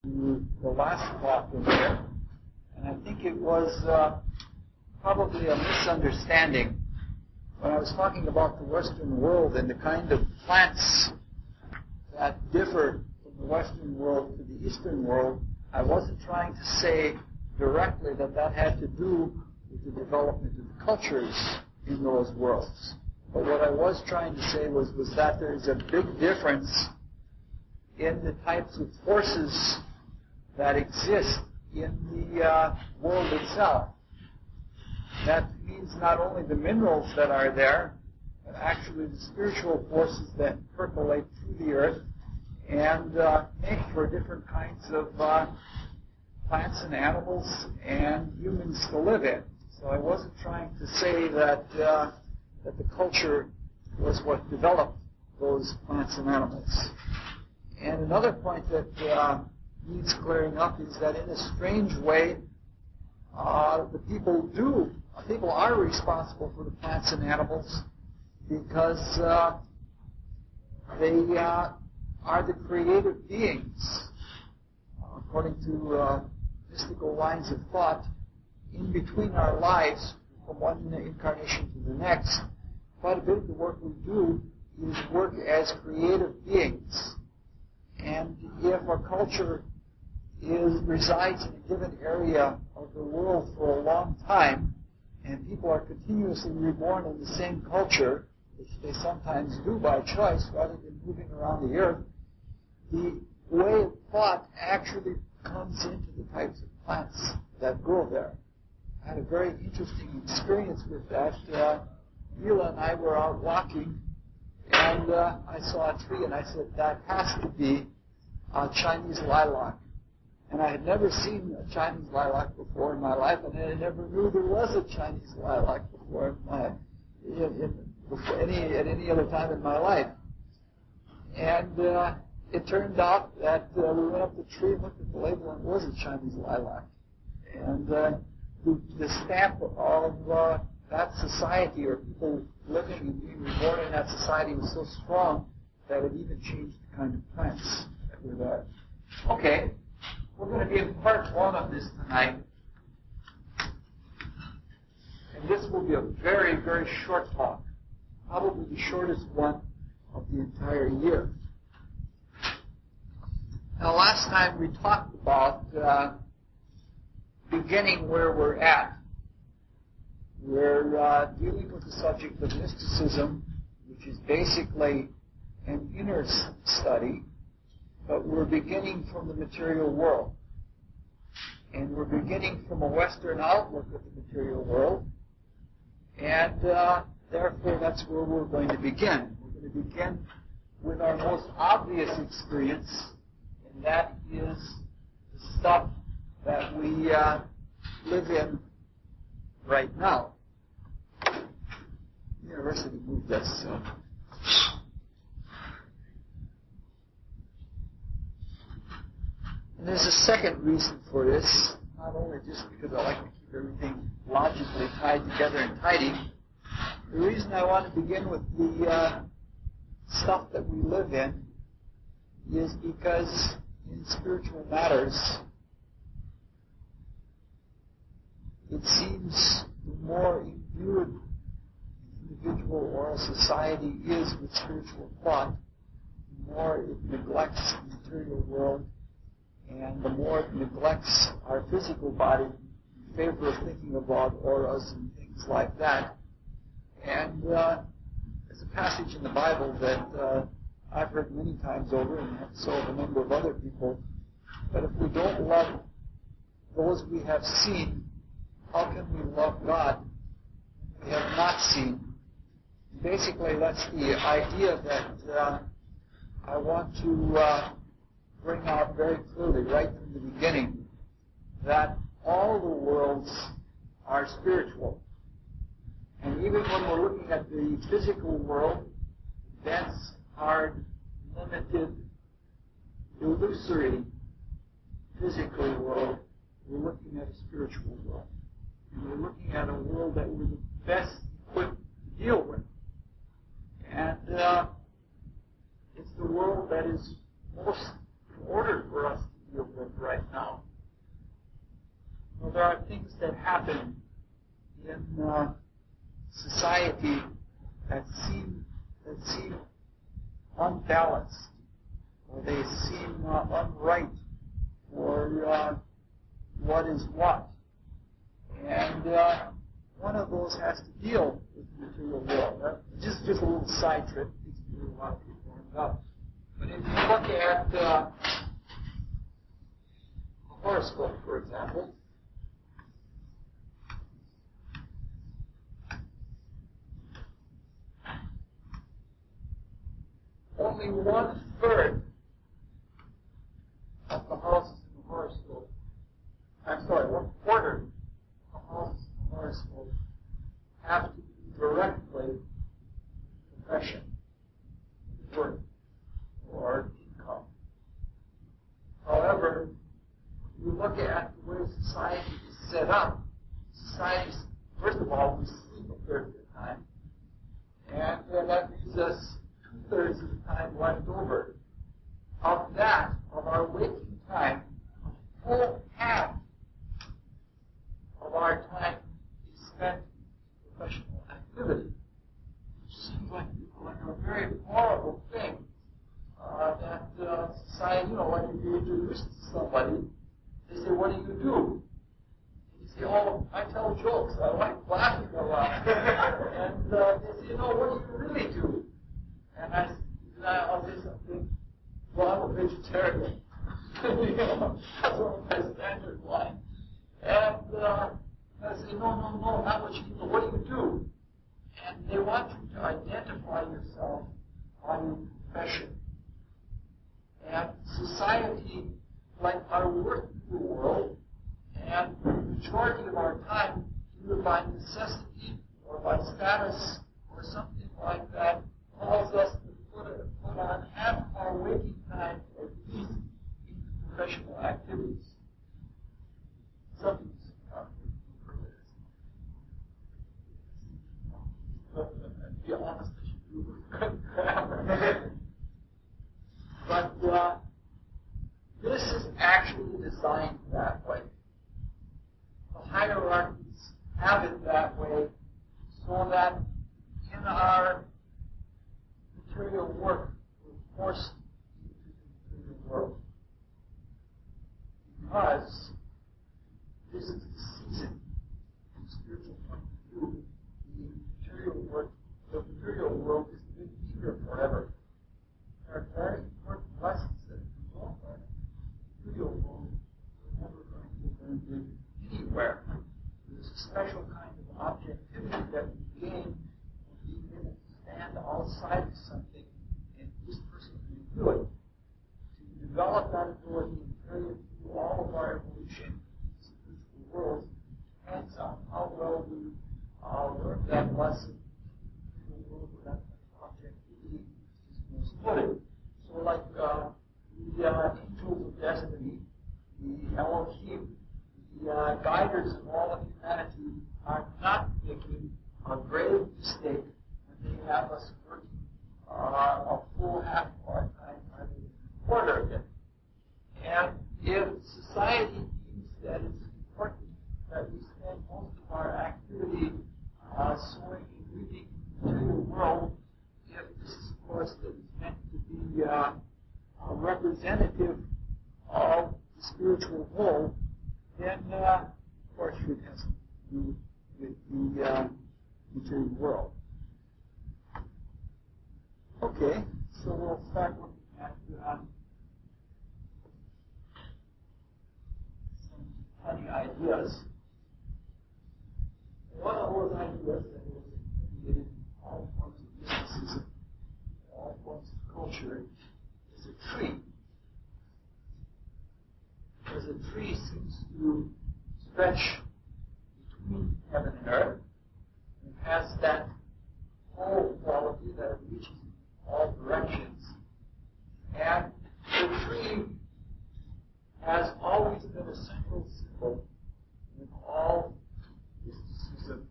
to the last talk in there, and I think it was probably a misunderstanding. When I was talking about the Western world and the kind of plants that differ from the Western world to the Eastern world, I wasn't trying to say directly that that had to do with the development of the cultures in those worlds. But what I was trying to say was that there is a big difference in the types of forces that exist in the world itself. That means not only the minerals that are there, but actually the spiritual forces that percolate through the earth and make for different kinds of plants and animals and humans to live in. So I wasn't trying to say that the culture was what developed those plants and animals. And another point that needs clearing up is that in a strange way, the people are responsible for the plants and animals because they are the creative beings. According to mystical lines of thought, in between our lives, from one incarnation to the next, quite a bit of the work we do is work as creative beings. And if our culture resides in a given area of the world for a long time, and people are continuously reborn in the same culture, which they sometimes do by choice rather than moving around the earth, the way of thought actually comes into the types of plants that grow there. I had a very interesting experience with that. Mila and I were out walking, and I saw a tree, and I said, that has to be a Chinese lilac. And I had never seen a Chinese lilac before in my life, and I never knew there was a Chinese lilac before at any other time in my life. And it turned out that we went up the tree and looked at the label, and it was a Chinese lilac. And the stamp of that society, or people living and being reborn in that society, was so strong that it even changed the kind of plants that were there. Okay. We're going to be in part one of this tonight. And this will be a very, very short talk. Probably the shortest one of the entire year. Now, last time we talked about beginning where we're at. We're dealing with the subject of mysticism, which is basically an inner study. But we're beginning from the material world. And we're beginning from a Western outlook of the material world. And therefore, that's where we're going to begin. We're going to begin with our most obvious experience, and that is the stuff that we live in right now. The university moved us. And there's a second reason for this, not only just because I like to keep everything logically tied together and tidy. The reason I want to begin with the stuff that we live in is because in spiritual matters, it seems the more imbued an individual or a society is with spiritual thought, the more it neglects the material world, and the more it neglects our physical body in favor of thinking about auras and things like that. And there's a passage in the Bible that I've heard many times over, and so have a number of other people, that if we don't love those we have seen, how can we love God we have not seen? Basically, that's the idea that I want to bring out very clearly right from the beginning, that all the worlds are spiritual. And even when we're looking at the physical world, dense, hard, limited, illusory physical world, we're looking at a spiritual world. And we're looking at a world that we're the best equipped to deal with. And it's the world that is most in order for us to deal with right now. Well, there are things that happen in society that seem unbalanced, or they seem unright for what is what. And one of those has to deal with the material world. Just a little side trip. These are a lot of people end up. But if you look at a horoscope, for example, only 1/3 of the houses in the horoscope, 1/4 of the houses in the horoscope have to do directly profession, work, or income. However, if you look at the way society is set up, society, first of all, we sleep a third of the time, and that leaves us 2/3 of the time left over. Of that, of our waking time, a full half of our time is spent in professional activity, which seems like a very horrible thing. That society, when you introduce to somebody, they say, "What do you do?" And you say, "Oh, I tell jokes. I like laughing a lot." And they say, "No, what do you really do?" And I'll say something. "Well, I'm a vegetarian." That's one of my standard lines. And I say, "No, not what you do. What do you do?" And they want you to identify yourself by your profession. And society, like our work in the world, and the majority of our time, either by necessity or by status or something like that, calls us to put on half our waking time at least into professional activities. Something to be honest, I should do grammar. But this is actually designed that way. The hierarchies have it that way so that in our material work, we're forced into the material world. Because this is the season, from a spiritual point of view, the material world isn't going to be here forever. There are very important lessons that we don't learn. The material world is never going to learn anywhere. There's a special kind of objectivity that we gain when being able to stand outside of something, and this person can do it. To develop that ability and carry it through all of our evolution in the spiritual world depends on how well we learn that lesson in the world where that objectivity is most footed. So like the angels of destiny, the Elohim, the guiders of all of humanity are not making a grave mistake when they have us working a full half of our time rather than a quarter of it. And if society deems that it's important that we spend most of our activity sowing and reaping in the material world, if this is a course that is meant to be representative of the spiritual whole, then of course it has to do with the material world. Okay, so we'll start looking at some funny ideas. One of those ideas that was created in all forms of mysticism, all forms of culture, is a tree. Because a tree seems to stretch between heaven and earth, and has that whole quality that it reaches in all directions. And the tree has always been a central symbol in all mysticism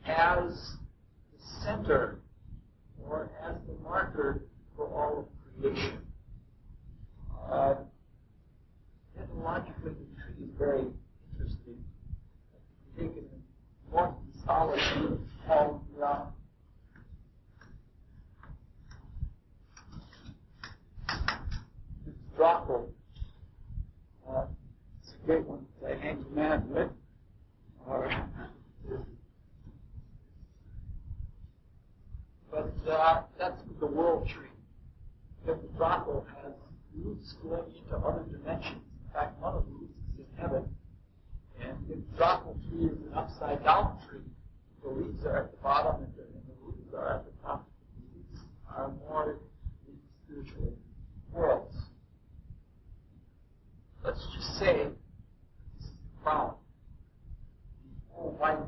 as the center or as the marker for all of creation. Dracul. It's a great one to play handyman with. But that's the world tree. Because the Dracul has roots going into other dimensions. In fact, one of the roots is in heaven. And if the Dracul tree is an upside down tree, the leaves are at the bottom and the roots are at the top. These are more in spiritual worlds. Let's just say this is the crown. The whole white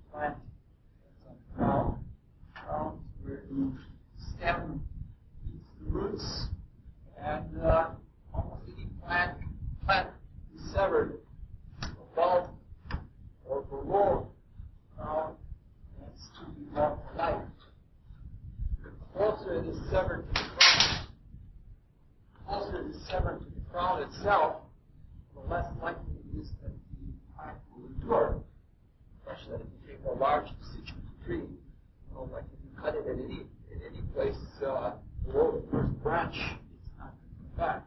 plant that's on the crown. Crown where the stem meets the roots, and almost any plant is severed above or below the crown, that's to be brought to life. The closer it is severed to the crown, itself, the less likely it is that the plant will endure. Especially if you take a large deciduous tree, like if you cut it at any place below the first branch, it's not going to come back.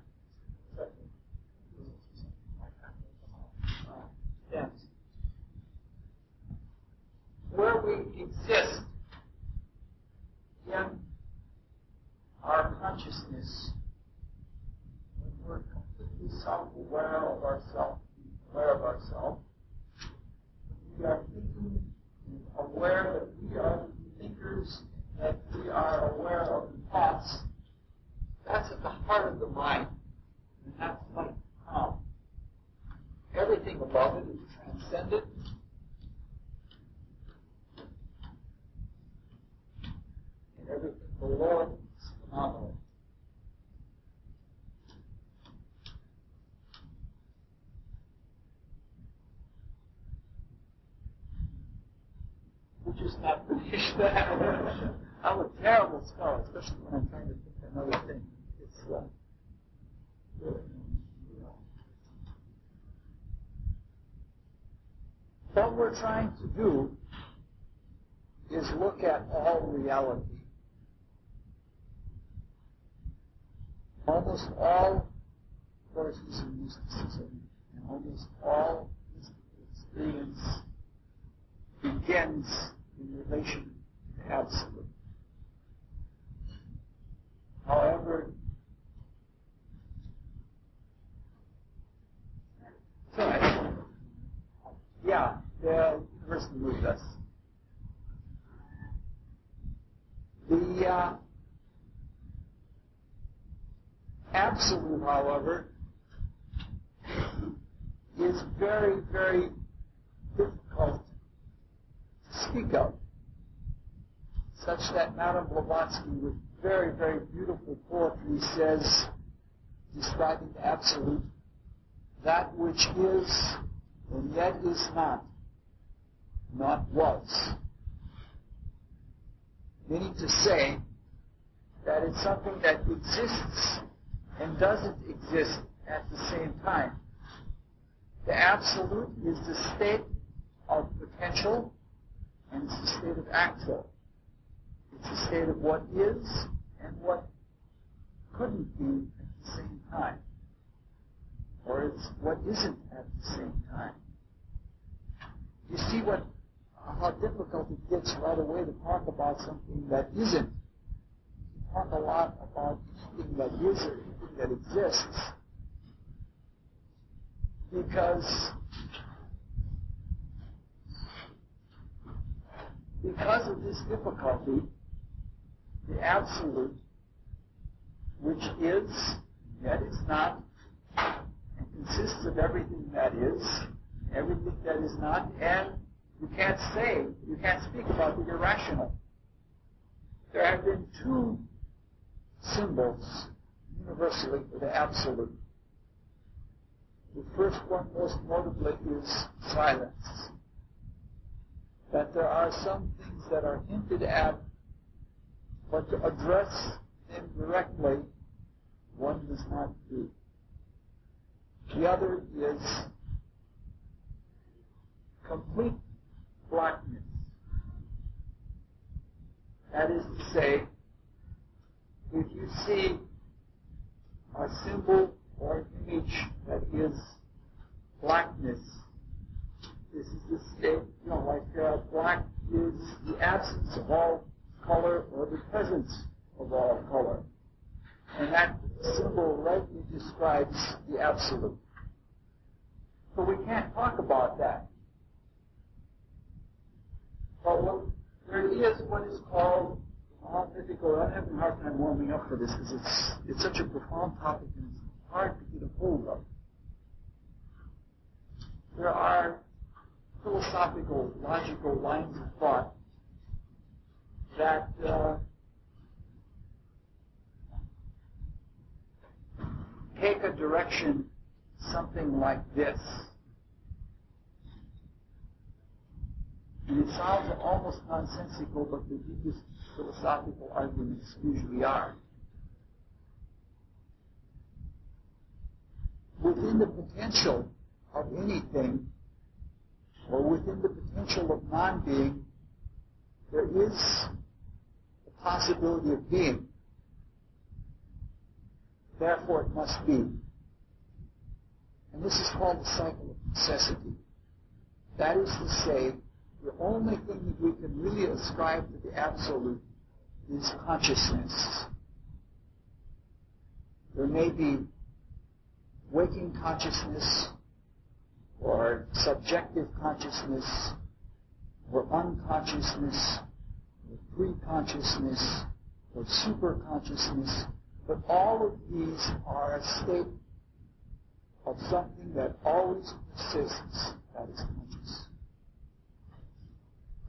Stems. Where we exist in our consciousness, when we're completely self-aware of ourselves, we are thinking and aware that we are the thinkers, that we are aware of the thoughts. That's at the heart of the mind, and that's like calm. Everything above it is transcendent. And everything below it is phenomenal. We're just not finished that. I'm a terrible speller, especially when I'm trying to think of another thing. It's what we're trying to do is look at all reality. Almost all courses in mysticism and almost all mystical experience begins in relation to the absolute. However, the university moved us. The absolute, however, is very, very difficult to speak of, such that Madame Blavatsky, with very, very beautiful poetry, says, describing the absolute, that which is and yet is not was. Meaning to say that it's something that exists and doesn't exist at the same time. The absolute is the state of potential, and it's the state of actual. It's the state of what is and what couldn't be at the same time. Or it's what isn't at the same time. You see how difficult it gets right away to talk about something that isn't. You talk a lot about anything that is or anything that exists. Because of this difficulty, the absolute, which is, yet is not, and consists of everything that is, everything that is not, and you can't speak about the irrational. There have been two symbols universally for the absolute. The first one, most notably, is silence. That there are some things that are hinted at, but to address them directly, one does not do. The other is complete blackness. That is to say, if you see a symbol or an image that is blackness. This is the state, like black is the absence of all color or the presence of all color. And that symbol rightly describes the absolute. But we can't talk about that. But there is what is called mythical. I'm having a hard time warming up for this because it's such a profound topic and it's hard to get a hold of. There are philosophical, logical lines of thought that take a direction something like this. And it sounds almost nonsensical, but the deepest philosophical arguments usually are. Within the potential of anything, or within the potential of non-being, there is the possibility of being. Therefore, it must be. And this is called the cycle of necessity. That is to say, the only thing that we can really ascribe to the absolute is consciousness. There may be waking consciousness, or subjective consciousness, or unconsciousness, or pre-consciousness, or super-consciousness, but all of these are a state of something that always persists, that is conscious.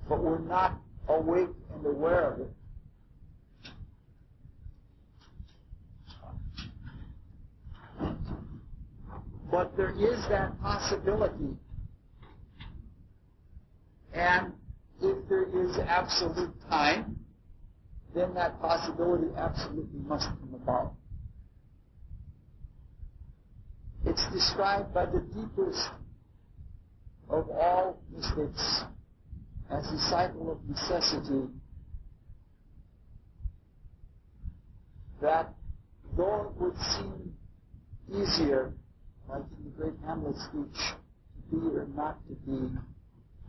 But we're not awake and aware of it. But there is that possibility. And if there is absolute time, then that possibility absolutely must come about. It's described by the deepest of all mystics as the cycle of necessity, that though it would seem easier, like in the great Hamlet speech, to be or not to be,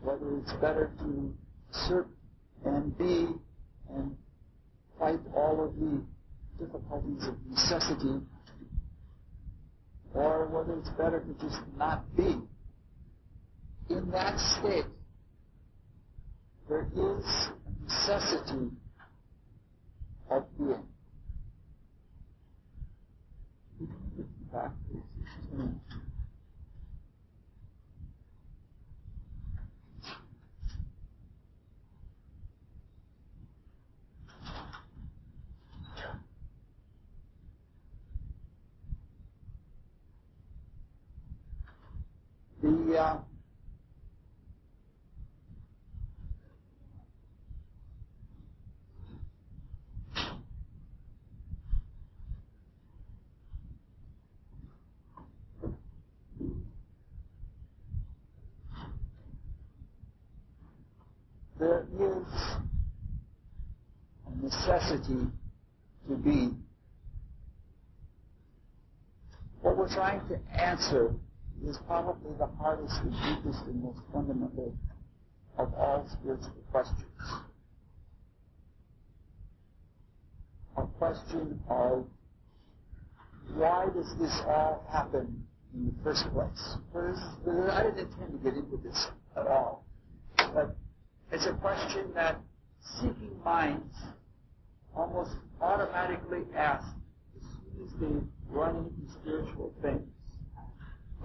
whether it's better to assert and be and fight all of the difficulties of necessity, or whether it's better to just not be. In that state, there is a necessity of being. Back, please. There is a necessity to be. What we're trying to answer is probably the hardest, the deepest, and most fundamental of all spiritual questions. A question of why does this all happen in the first place? I didn't intend to get into this at all, but it's a question that seeking minds almost automatically ask as soon as they run into spiritual things.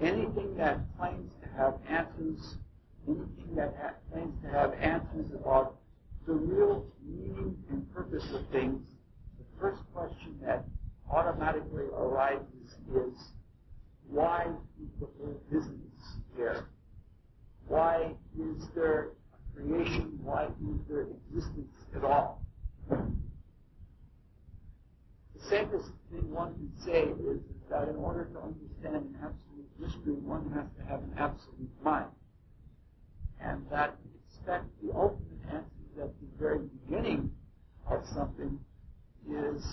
Anything that claims to have answers, anything that claims to have answers about the real meaning and purpose of things, the first question that automatically arises is, why is the whole business here? Why is there a creation? Why is there existence at all? The safest thing one can say is that in order to understand an absolute mystery, one has to have an absolute mind. And that to expect the ultimate answers at the very beginning of something is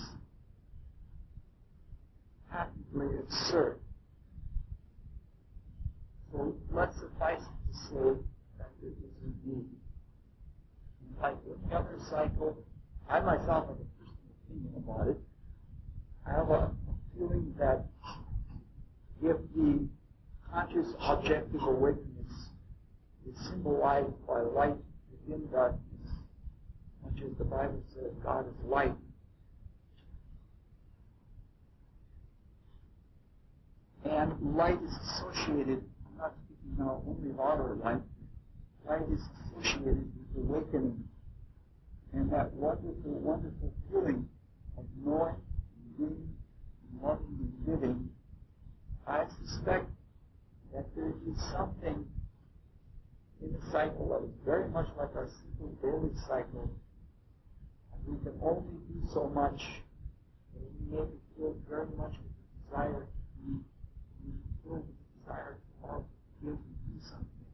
patent simply absurd. So let's suffice it to say that it is indeed. Like any other cycle, I myself have a personal opinion about it. I have a feeling that if the conscious objective awakeness is symbolized by light within darkness, much as the Bible says God is light, and light is associated, I'm not speaking now only of outer light, light is associated with awakening and that wonderful, wonderful feeling of knowing, and being, and loving, and living. I suspect that there is something in the cycle that is very much like our simple daily cycle. And we can only do so much, and we may be filled very much with the desire to be, filled with the desire to love, to give, and do something.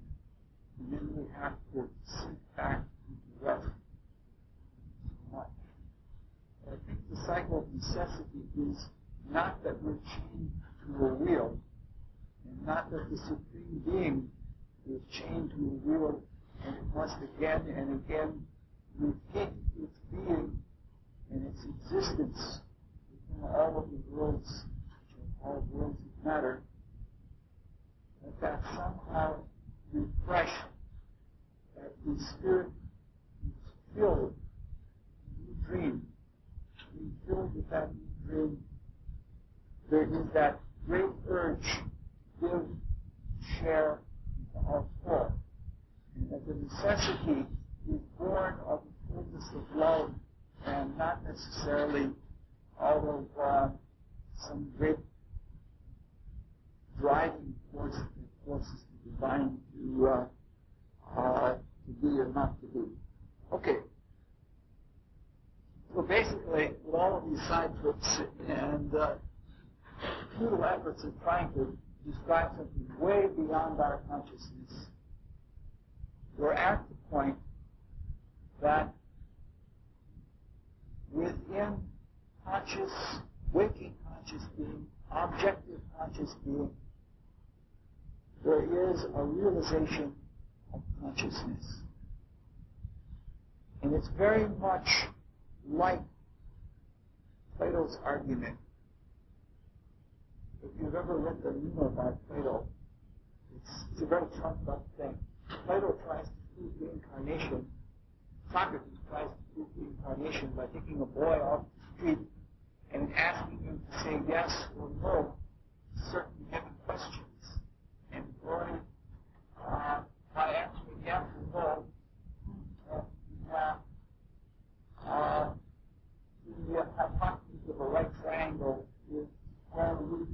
And then we have to sink back into rest so much. But I think the cycle of necessity is not that we're chained to a wheel, and not that the Supreme Being is chained to a wheel and it must again and again repeat its being and its existence within all of the worlds, which are all worlds of matter, that somehow refreshed, that the spirit is filled with a new dream. Being filled with that new dream, there is that great urge to give, share, and to outpour. And that the necessity is born of the fullness of love and not necessarily out of some great driving force that forces the divine to be or not to be. Okay. So basically, with all of these side trips and futile efforts of trying to describe something way beyond our consciousness, we're at the point that within conscious, waking conscious being, objective conscious being, there is a realization of consciousness. And it's very much like Plato's argument. If you've ever read the Meno by Plato, it's a very trumped up thing. Plato tries to prove reincarnation. Socrates tries to prove reincarnation by taking a boy off the street and asking him to say yes or no to certain given questions. And the boy, by answering yes or no, the hypotenuse of a right triangle is square root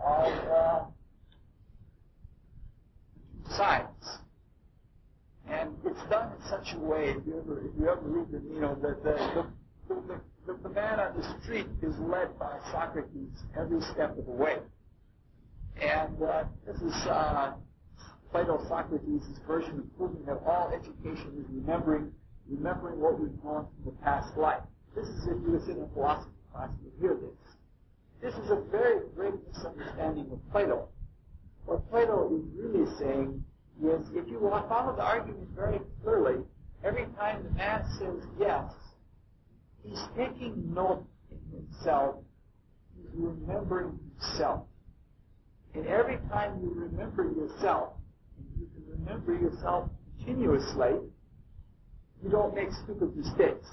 of sides. And it's done in such a way, if you ever read the Meno, that the man on the street is led by Socrates every step of the way. And this is Plato Socrates' version of proving that all education is remembering what we've known from the past life. This is if you was in a philosophy class, you would hear this. This is a very great misunderstanding of Plato. What Plato is really saying is, if you follow the argument very clearly, every time the man says yes, he's taking note in himself, he's remembering himself. And every time you remember yourself, and you can remember yourself continuously, you don't make stupid mistakes.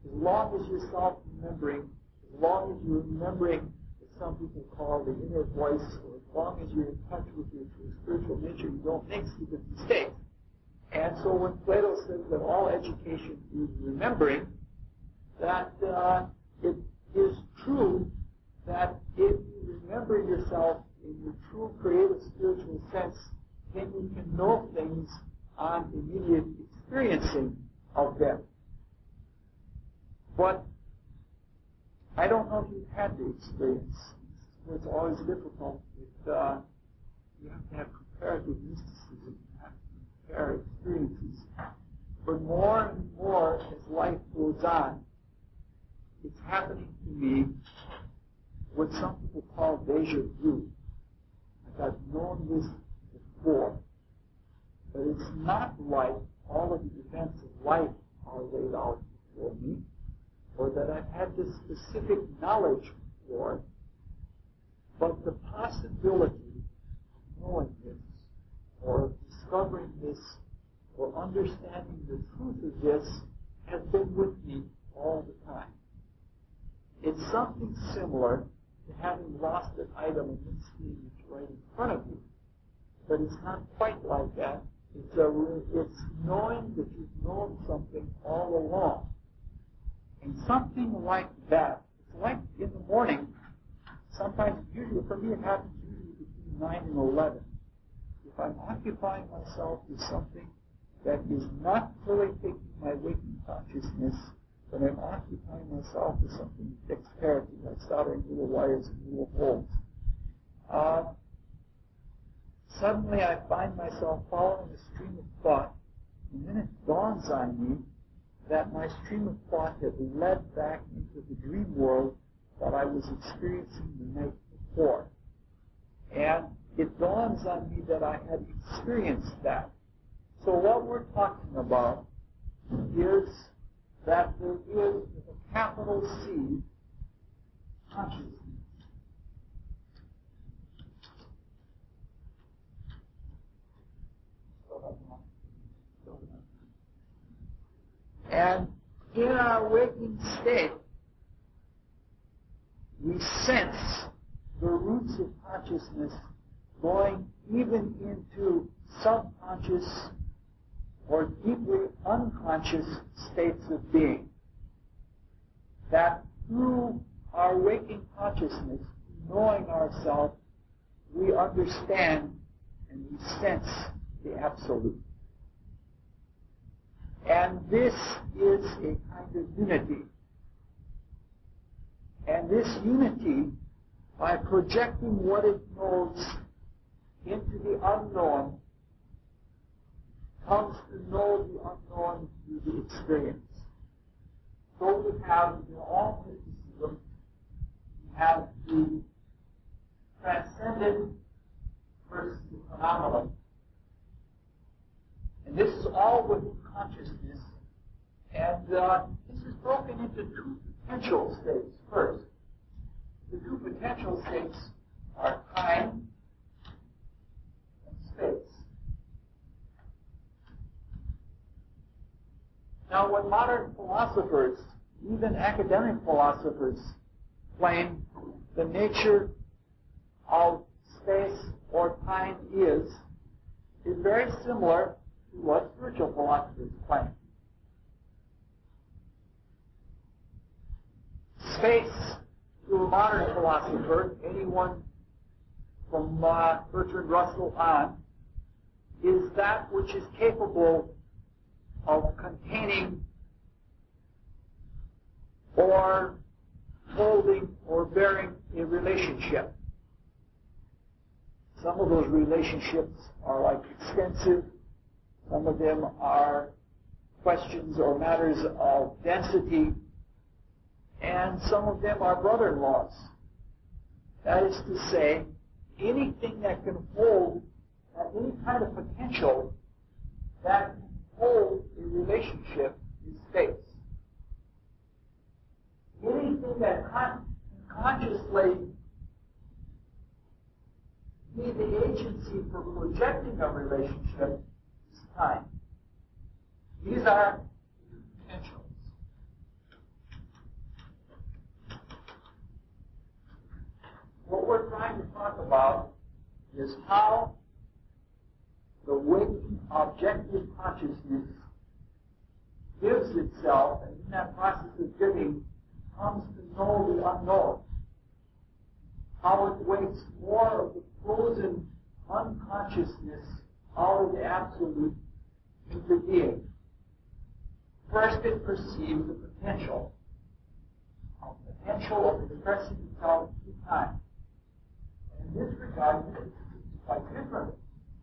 As long as you're self-remembering, as long as you're remembering what some people call the inner voice, or as long as you're in touch with your true spiritual nature, you don't make stupid mistakes. And so when Plato says that all education is remembering, that it is true that if you remember yourself in your true creative spiritual sense, then you can know things on immediate experiencing of them. But I don't know if you've had the experience. It's always difficult. You have to have comparative mysticism. You have to compare experiences. But more and more as life goes on, it's happening to me what some people call deja vu. Like I've known this before. But it's not like all of the events of life are laid out before me, or that I've had this specific knowledge before, but the possibility of knowing this, or discovering this, or understanding the truth of this has been with me all the time. It's something similar to having lost an item and then seeing it right in front of you. But it's not quite like that. It's knowing that you've known something all along. And something like that, it's like in the morning, sometimes, usually for me it happens usually between 9 and 11. If I'm occupying myself with something that is not fully taking my waking consciousness, but I'm occupying myself with something with dexterity, like soldering little wires and little holes. Suddenly I find myself following a stream of thought, and then it dawns on me that my stream of thought had led back into the dream world that I was experiencing the night before. And it dawns on me that I had experienced that. So what we're talking about is that there is, with a capital C, consciousness. And in our waking state, we sense the roots of consciousness going even into subconscious or deeply unconscious states of being. That through our waking consciousness, knowing ourselves, we understand and we sense the Absolute. And this is a kind of unity. And this unity, by projecting what it knows into the unknown, comes to know the unknown through the experience. So we have, in all mysticism, we have the transcendent versus the phenomenon. And this is all within consciousness. And this is broken into two potential states first. The two potential states are time and space. Now, when modern philosophers, even academic philosophers, claim the nature of space or time is very similar to what spiritual philosophers claim. Space, to a modern philosopher, anyone from Bertrand Russell on, is that which is capable of containing or holding or bearing a relationship. Some of those relationships are like extensive. Some of them are questions or matters of density. And some of them are brother-in-laws. That is to say, anything that can hold any kind of potential that can hold a relationship is space. Anything that consciously be the agency for projecting a relationship is time. These are potentials. What we're trying to talk about is how the waking objective consciousness gives itself, and in that process of giving, comes to know the unknown. How it wakes more of the frozen unconsciousness out of the Absolute into being. First, it perceives the potential of expressing itself through time. And in this regard, it's quite different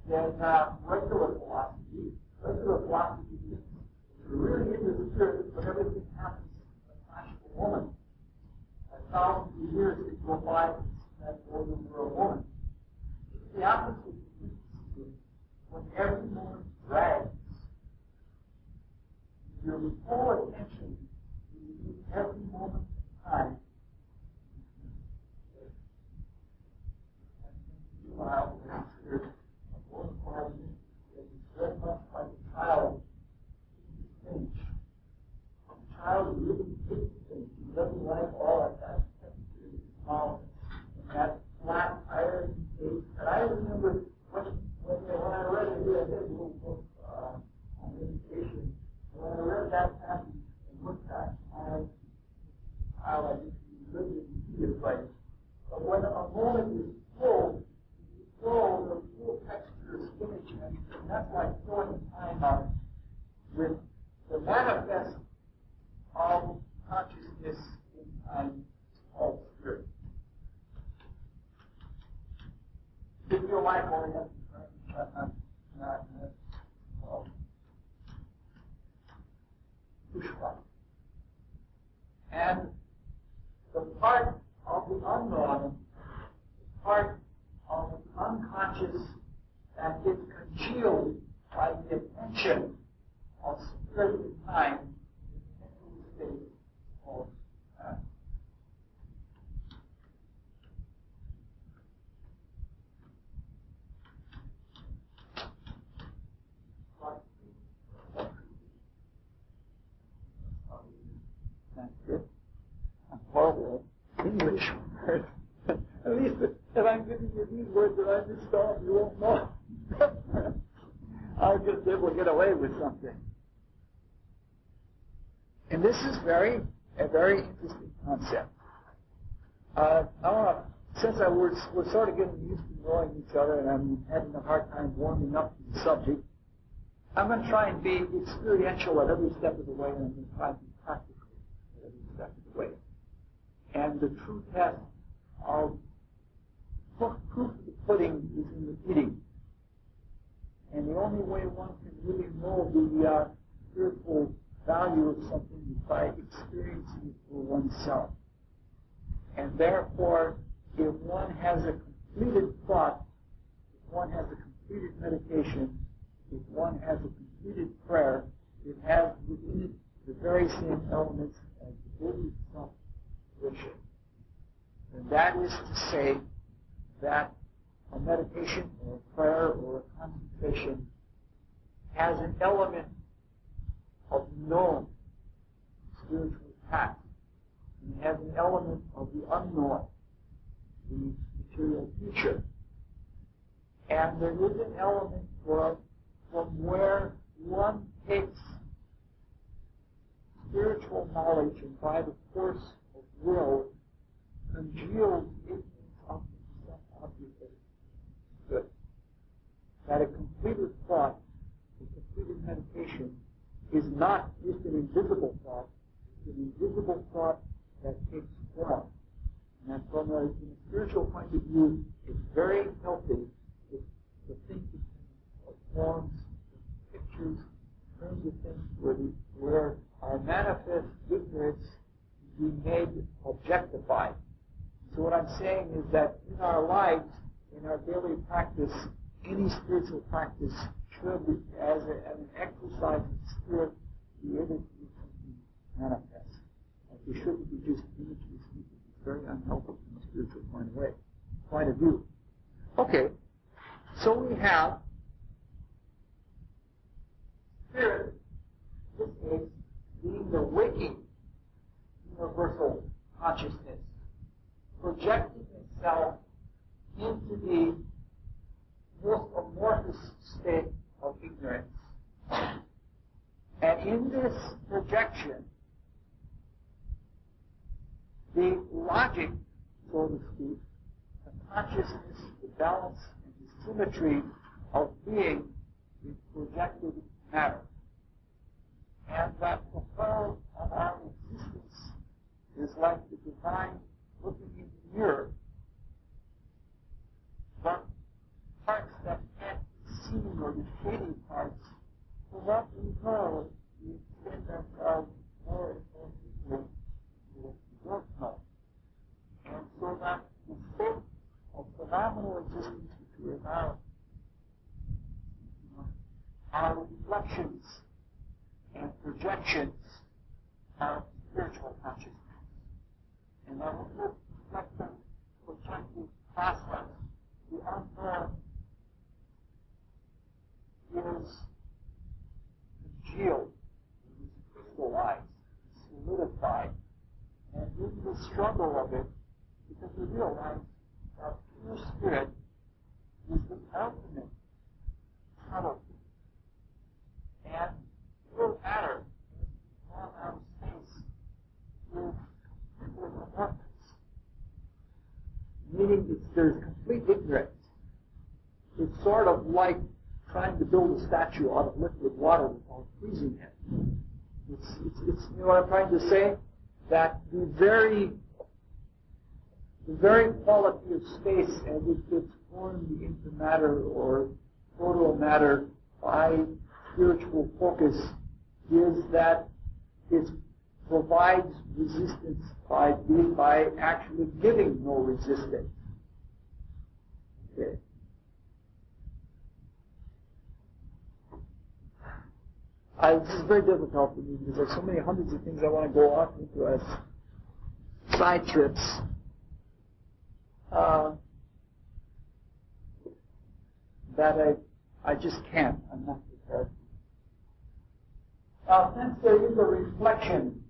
than regular philosophy. Regular philosophy thinks thousands of years to go by that older for a woman. It's the opposite of mysticism. When every moment drags, your full attention is every moment of time. Meanwhile, there's a woman that is very much like a child in stage. A child who really hates things. He doesn't like all of that mouth and that flat iron face. And I remember when I read it, I did a little book on meditation. When I read that passage and looked at how I just lived in the place. But when a moment is full, the full texture is finished, and that's like throwing time on it. With the manifest of consciousness in time called spirit. If you like all that, Pushpa. And the part of the unknown, the part of the unconscious that is congealed by the attention of spirit and time, is the mental state of horrible English word. At least if I'm giving you these words that I just saw, you won't know. I'll just be able to get away with something. And this is a very interesting concept. Since we're sort of getting used to knowing each other, and I'm having a hard time warming up to the subject, I'm going to try and be experiential at every step of the way, and I'm going to try and be practical at every step of the way. And the true test of proof of the pudding is in the eating. And the only way one can really know the spiritual value of something is by experiencing it for oneself. And therefore, if one has a completed thought, if one has a completed meditation, if one has a completed prayer, it has within it the very same elements as the devoted self-worship. And that is to say that a meditation or a prayer or a concentration has an element of known spiritual path. And it has an element of the unknown, the material future. And there is an element from where one takes spiritual knowledge and by the force of will congeals it in something, some object that is good. That a completed thought, a completed meditation, is not just an invisible thought, it's an invisible thought that takes form. And that from a spiritual point of view, it's very healthy to think of forms, pictures, terms of things where our manifest ignorance is being made objectified. So what I'm saying is that in our lives, in our daily practice, any spiritual practice should, as an exercise of spirit, be able to do something manifest. Like we shouldn't be just images. It's very unhelpful from a spiritual point of view. Okay, so we have spirit, in this case, being the waking universal consciousness, projecting itself into the most amorphous state of ignorance. And in this projection, the logic, so to speak, the consciousness, the balance, and the symmetry of being is projected matter. And that the whole of our existence is like the divine looking in the mirror. But parts that can't be seen or the shady parts will not entirely extend themselves more and more deeply to what we don't know. projections of spiritual consciousness. And I will reflect the projective process. The unknown is congealed, it is crystallized, solidified. And in the struggle of it, because we realize that pure spirit is the ultimate subtlety. And pure matter, all our space, is completely amorphous. Meaning there's complete ignorance. It's sort of like trying to build a statue out of liquid water without freezing it. It's you know what I'm trying to say? That the very quality of space as it gets formed into matter or proto-matter by spiritual focus is that it provides resistance by actually giving no resistance. Okay. This is very difficult for me because there's so many hundreds of things I want to go off into as side trips. That I just can't. I'm not prepared. Since there is a reflection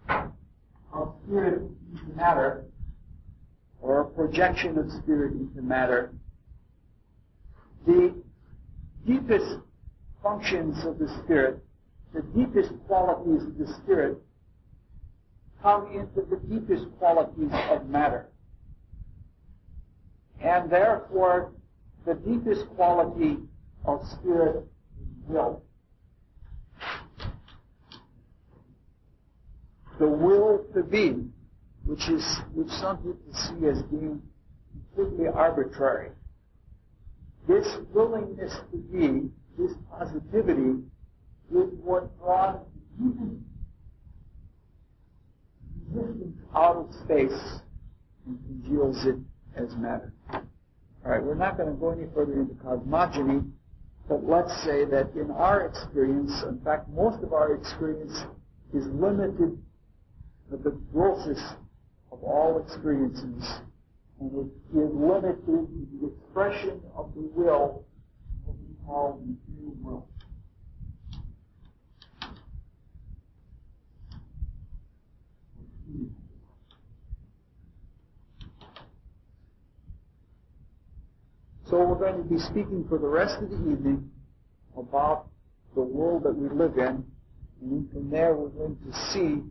of spirit into matter, or a projection of spirit into matter, the deepest functions of the spirit, the deepest qualities of the spirit, come into the deepest qualities of matter. And therefore, the deepest quality of spirit is will. The will to be, which some people see as being completely arbitrary. This willingness to be, this positivity, is what draws deepest resistance out of space and congeals it as matter. All right, we're not going to go any further into cosmogony, but let's say that in our experience, in fact, most of our experience is limited to the grossest of all experiences, and it is limited to the expression of the will, what we call material will. So we're going to be speaking for the rest of the evening about the world that we live in, and from there we're going to see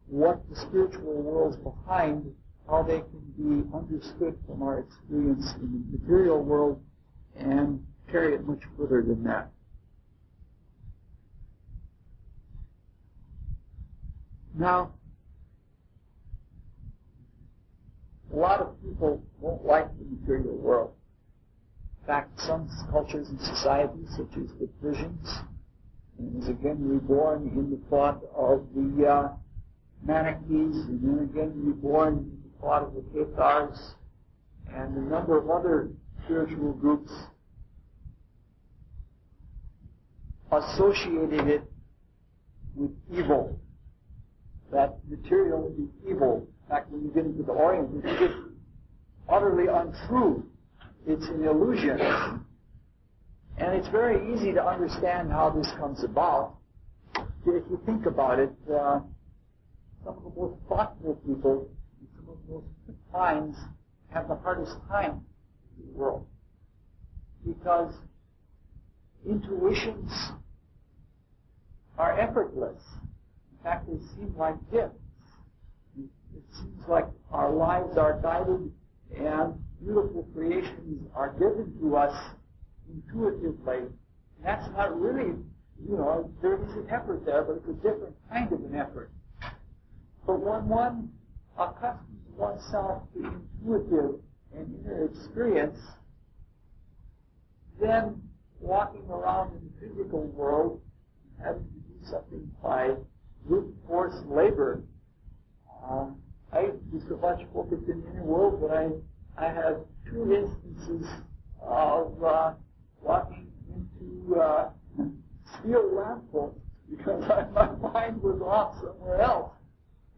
what the spiritual world's behind, how they can be understood from our experience in the material world, and carry it much further than that. Now, a lot of people don't like the material world. In fact, some cultures and societies, such as the Persians, is again reborn in the thought of the Manichees, and then again reborn in the thought of the Cathars, and a number of other spiritual groups associated it with evil. That material is evil. In fact, when you get into the Orient, it's just utterly untrue. It's an illusion. And it's very easy to understand how this comes about. If you think about it, some of the most thoughtful people, some of the most minds, have the hardest time in the world. Because intuitions are effortless. In fact, they seem like gifts. It seems like our lives are guided and beautiful creations are given to us intuitively. And that's not really, there is an effort there, but it's a different kind of an effort. But when one accustoms oneself to intuitive and inner experience, then walking around in the physical world, having to do something by brute force labor, I used to much focus in the inner world, but I have two instances of walking into steel lampposts because my mind was off somewhere else.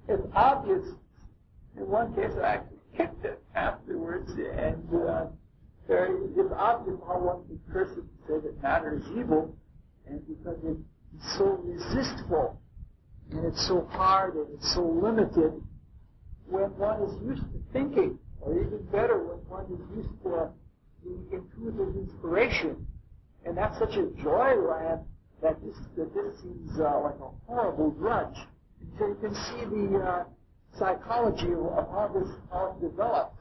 It's obvious. In one case, I actually kicked it afterwards, and it's obvious how one can curse it and say that matter is evil, and because it's so resistful, and it's so hard, and it's so limited, when one is used to thinking, or even better, when one is used to the intuitive inspiration, and that's such a joyland that this seems like a horrible drudge. And so you can see the psychology of how it develops,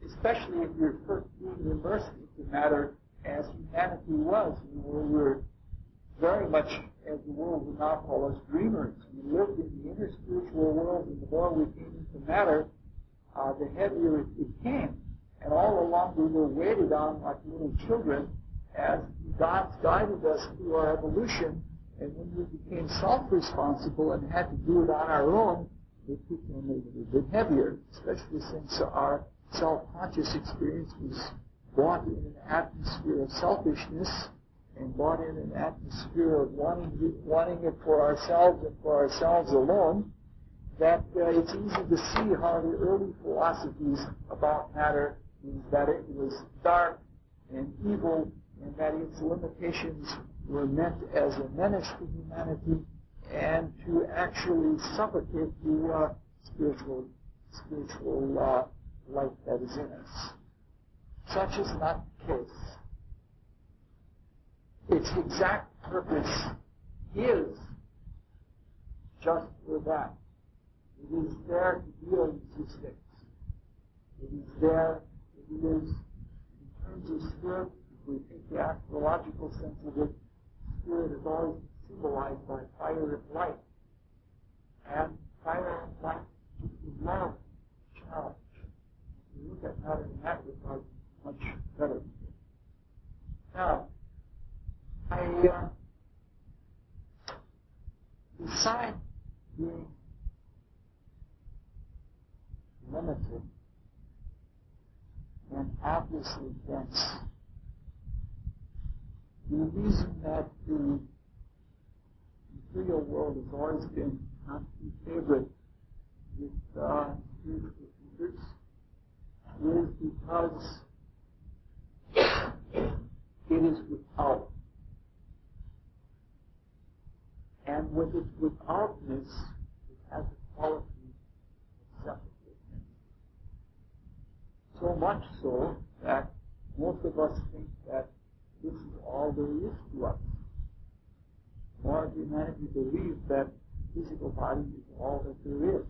especially if you're first being immersed into matter as humanity was. You know, we were very much, as the world would now call us, dreamers. We lived in the inner spiritual world, and the more we came into matter, the heavier it became. And all along we were weighted on like little children as God guided us through our evolution. And when we became self-responsible and had to do it on our own, it became a little bit heavier, especially since our self-conscious experience was brought in an atmosphere of selfishness and brought in an atmosphere of wanting it for ourselves and for ourselves alone, that it's easy to see how the early philosophies about matter means that it was dark and evil and that its limitations were meant as a menace to humanity and to actually suffocate the spiritual light that is in us. Such is not the case. Its exact purpose is just for that. It is there to deal with these things. It is there, it is, in terms of spirit, if we take the astrological sense of it, spirit is always symbolized by fire and light. And fire and light is love, challenge. If you look at matter in that regard, much better. Now, beside being limited and obviously dense, the reason that the material world has always been not the favorite with spiritual teachers is because it is without. And with its withoutness, it has the quality of suffocation. So much so that most of us think that this is all there is to us. More of humanity believes that the physical body is all that there is,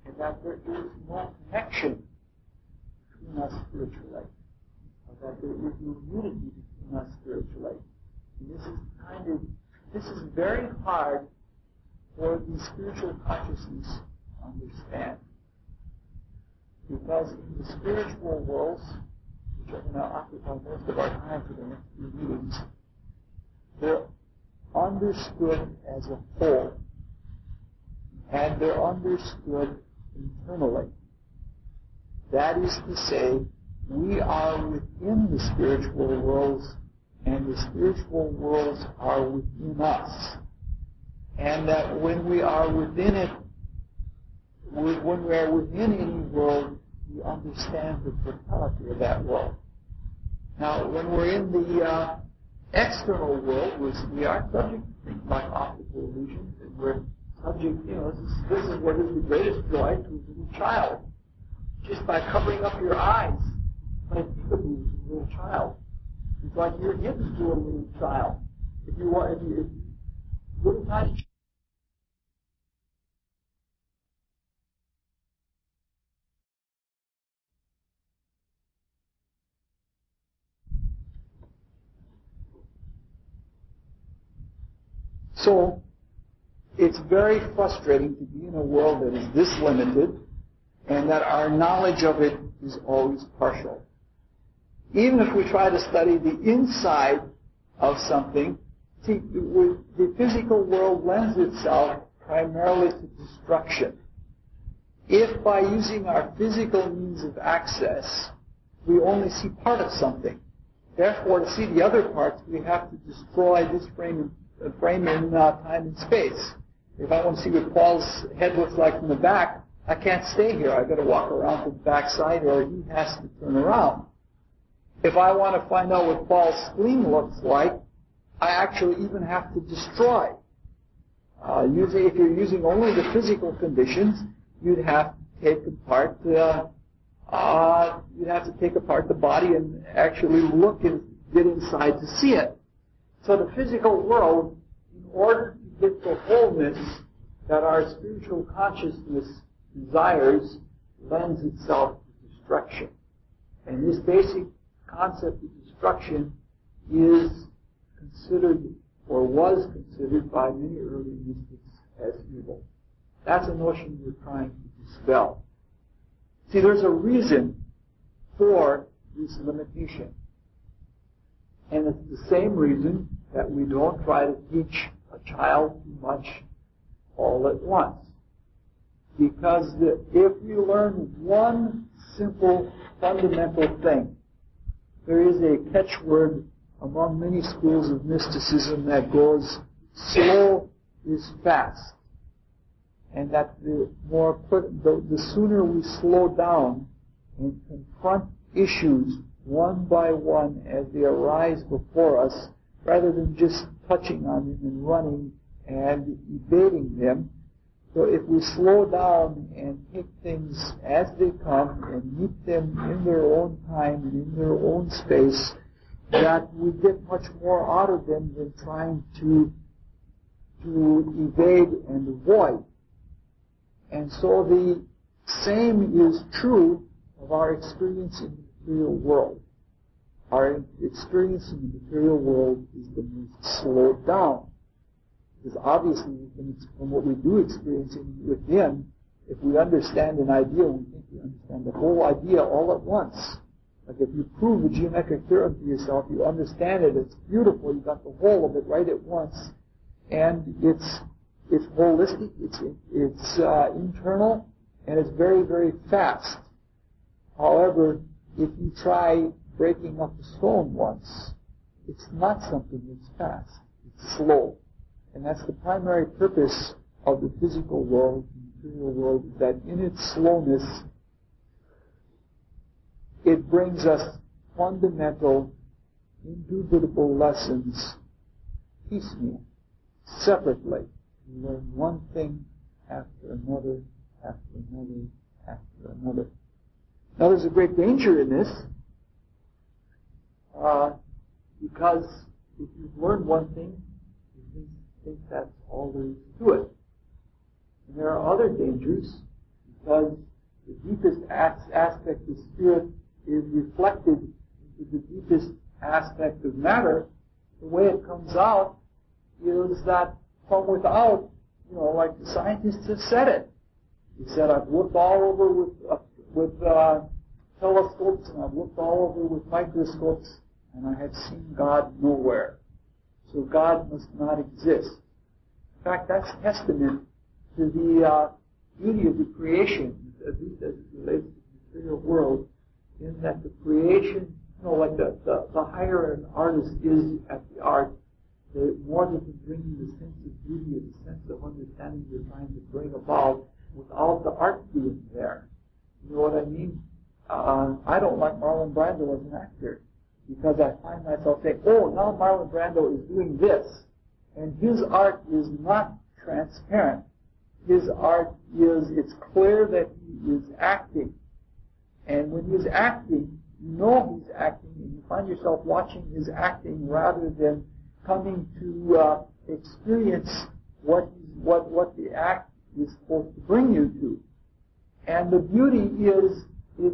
and that there is no connection between us spiritually, or that there is no unity between us spiritually. And this is very hard for the spiritual consciousness to understand. Because in the spiritual worlds, which are going to occupy most of our time for the next few meetings, they're understood as a whole. And they're understood internally. That is to say, we are within the spiritual worlds, and the spiritual worlds are within us. And that when we are within it, when we are within any world, we understand the totality of that world. Now, when we're in the external world, we are subject to things like optical illusions, and we're subject, this is what is the greatest joy to a little child. Just by covering up your eyes, like peekaboo to a little child. It's like you're hidden to a little child. If little tiny. So, it's very frustrating to be in a world that is this limited, and that our knowledge of it is always partial. Even if we try to study the inside of something, see, the physical world lends itself primarily to destruction. If by using our physical means of access, we only see part of something, therefore to see the other parts, we have to destroy this frame frame in time and space. If I want to see what Paul's head looks like from the back, I can't stay here. I've got to walk around to the back side, or he has to turn around. If I want to find out what Paul's spleen looks like, I actually even have to destroy. If you're using only the physical conditions, you'd have to take apart the body and actually look and get inside to see it. So the physical world, in order to get the wholeness that our spiritual consciousness desires, lends itself to destruction. And this basic concept of destruction is considered, or was considered by many early mystics as evil. That's a notion we're trying to dispel. See, there's a reason for this limitation. And it's the same reason that we don't try to teach a child too much all at once. Because if you learn one simple, fundamental thing, there is a catchword among many schools of mysticism that goes, slow is fast. And that the sooner we slow down and confront issues one by one as they arise before us, rather than just touching on them and running and evading them. So if we slow down and take things as they come and meet them in their own time and in their own space, that we get much more out of them than trying to evade and avoid. And so the same is true of our experience in the material world. Our experience in the material world is the most slowed down. Because obviously, from what we do experience within, if we understand an idea, we think we understand the whole idea all at once. Like if you prove a geometric theorem to yourself, you understand it, it's beautiful, you got the whole of it right at once, and it's holistic, it's internal, and it's very, very fast. However, if you try breaking up a stone once, it's not something that's fast, it's slow. And that's the primary purpose of the physical world, the material world, that in its slowness, it brings us fundamental, indubitable lessons piecemeal, separately. We learn one thing after another, after another, after another. Now there's a great danger in this, because if you've learned one thing, you think that's all there is to it. And there are other dangers, because the deepest aspect of spirit is reflected into the deepest aspect of matter. The way it comes out is that from without, like the scientists have said it. He said, I've looked all over with telescopes, and I've looked all over with microscopes, and I have seen God nowhere. So God must not exist. In fact, that's testament to the beauty of the creation, at least as it relates to the material world, in that the creation, like the higher an artist is at the art, the more they can bring you the sense of beauty and the sense of understanding you're trying to bring about without the art being there. You know what I mean? I don't like Marlon Brando as an actor, because I find myself saying, oh, now Marlon Brando is doing this. And his art is not transparent. His art it's clear that he is acting. And when he's acting, you know he's acting, and you find yourself watching his acting rather than coming to experience what the act is supposed to bring you to. And the beauty is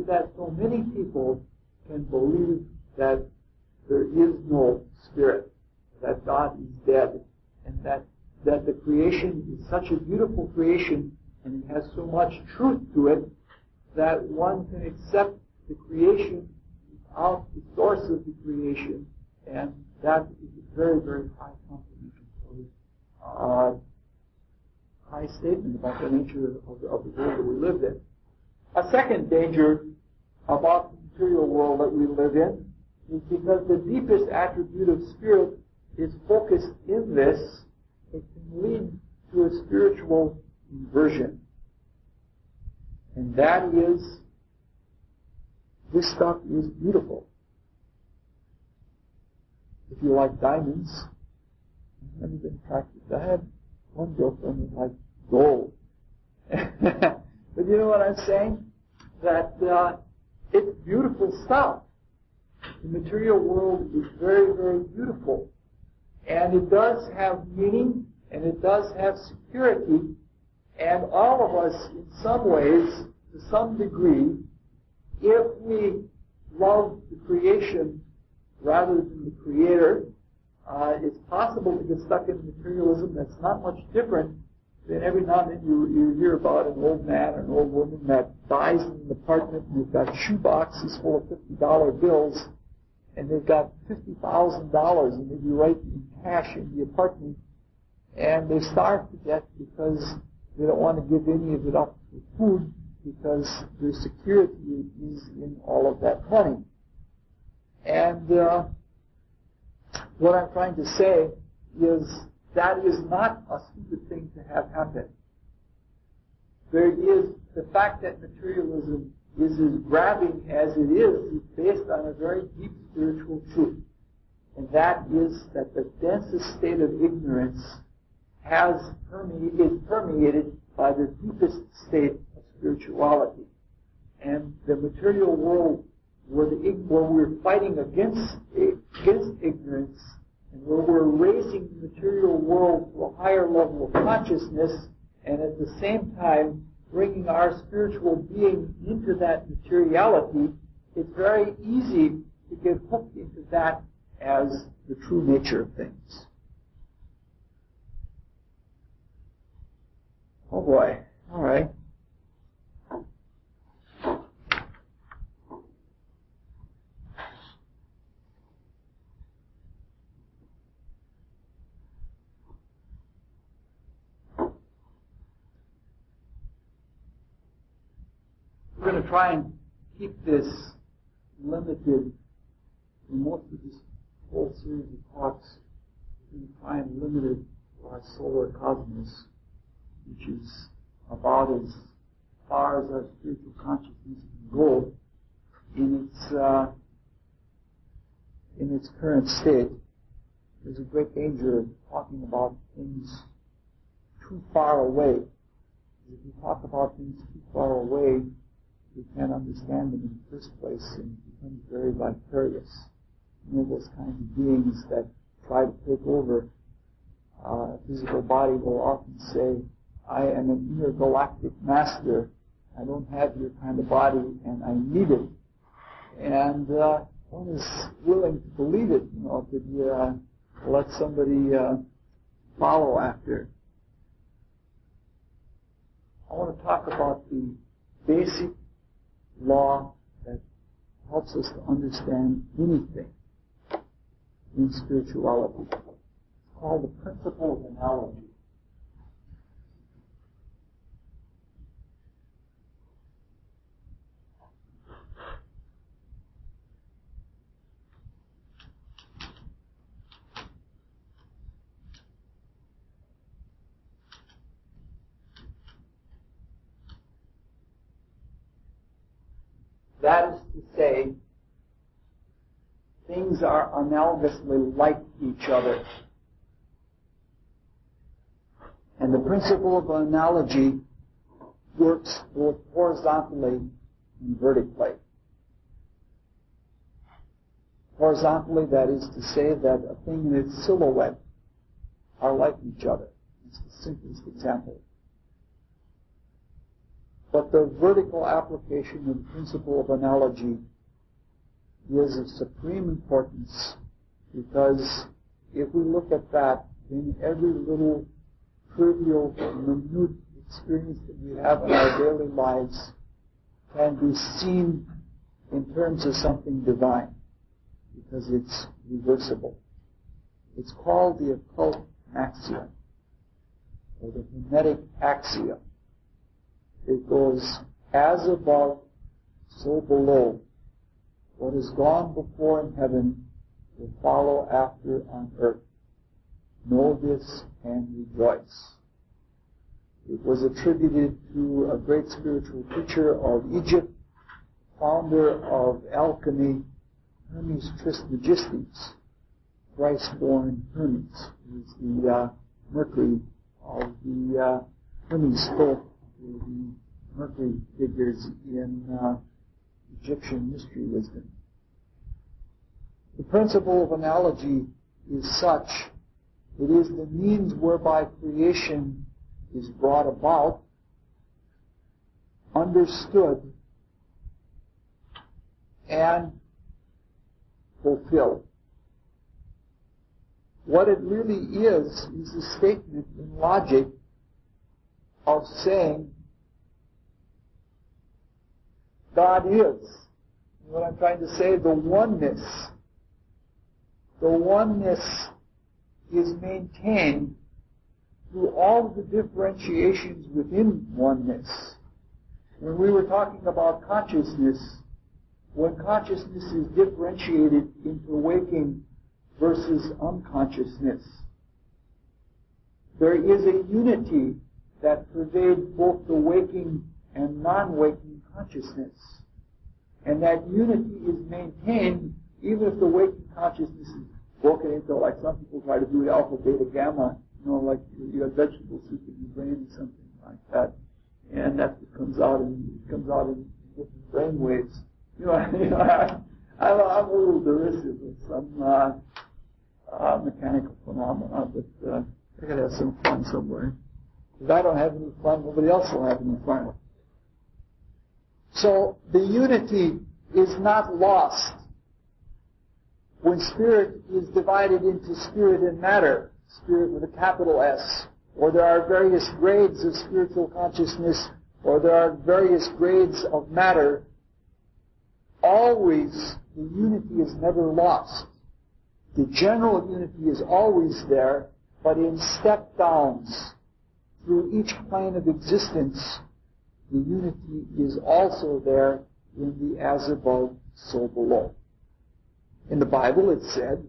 that so many people can believe that there is no spirit, that God is dead, and that the creation is such a beautiful creation, and it has so much truth to it, that one can accept the creation without the source of the creation, and that is a very, very high compliment, high statement about the nature of the world that we live in. A second danger about the material world that we live in is because the deepest attribute of spirit is focused in this, it can lead to a spiritual inversion. And that is, this stuff is beautiful. If you like diamonds, I've never been attracted. I had one girlfriend who liked gold. But you know what I'm saying? That it's beautiful stuff. The material world is very, very beautiful. And it does have meaning, and it does have security, and all of us, in some ways, to some degree, if we love the creation rather than the creator, it's possible to get stuck in materialism that's not much different than every now and then you hear about an old man or an old woman that dies in an apartment and they've got shoe boxes full of $50 bills and they've got $50,000 and maybe right in cash in the apartment, and they starve to death because they don't want to give any of it up for food because their security is in all of that money. And what I'm trying to say is that is not a stupid thing to have happen. There is the fact that materialism is as grabbing as it is based on a very deep spiritual truth. And that is that the densest state of ignorance is permeated by the deepest state of spirituality. And the material world where we're fighting against ignorance and where we're raising the material world to a higher level of consciousness and at the same time bringing our spiritual being into that materiality, it's very easy to get hooked into that as the true nature of things. Oh boy. All right. We're going to try and keep this limited. In most of this whole series of talks, we're going to try and limit it to our solar cosmos, which is about as far as our spiritual consciousness can go in its current state. There's a great danger of talking about things too far away. If you talk about things too far away, you can't understand them in the first place, and it becomes very vicarious. You know, those kinds of beings that try to take over a physical body will often say, I am an intergalactic master. I don't have your kind of body, and I need it. And one is willing to believe it, you know, if you let somebody follow after. I want to talk about the basic law that helps us to understand anything in spirituality. It's called the principle of analogy. That is to say, things are analogously like each other. And the principle of analogy works both horizontally and vertically. Horizontally, that is to say that a thing and its silhouette are like each other. It's the simplest example. But the vertical application of the principle of analogy is of supreme importance, because if we look at that, then every little trivial, minute experience that we have in our daily lives can be seen in terms of something divine, because it's reversible. It's called the occult axiom, or the hermetic axiom. It goes, as above, so below. What has gone before in heaven will follow after on earth. know this and rejoice. It was attributed to a great spiritual teacher of Egypt, founder of alchemy, Hermes Trismegistus, thrice-born Hermes, who is the Mercury of the Hermes folk, the Mercury figures in Egyptian mystery wisdom. The principle of analogy is such, it is the means whereby creation is brought about, understood, and fulfilled. What it really is a statement in logic of saying God is. What I'm trying to say, the oneness is maintained through all of the differentiations within oneness. When we were talking about consciousness, when consciousness is differentiated into waking versus unconsciousness, there is a unity that pervades both the waking and non-waking consciousness. And that unity is maintained even if the waking consciousness is broken into, like some people try to do, alpha, beta, gamma, like you have vegetable soup in your brain or something like that. And that comes out in different brain waves. I'm a little derisive of some mechanical phenomena, but I gotta have some fun somewhere. If I don't have any fun, nobody else will have any fun. So the unity is not lost when spirit is divided into spirit and matter, spirit with a capital S, or there are various grades of spiritual consciousness, or there are various grades of matter. Always, the unity is never lost. The general unity is always there, but in step downs through each plane of existence, the unity is also there in the as above, so below. In the Bible it said,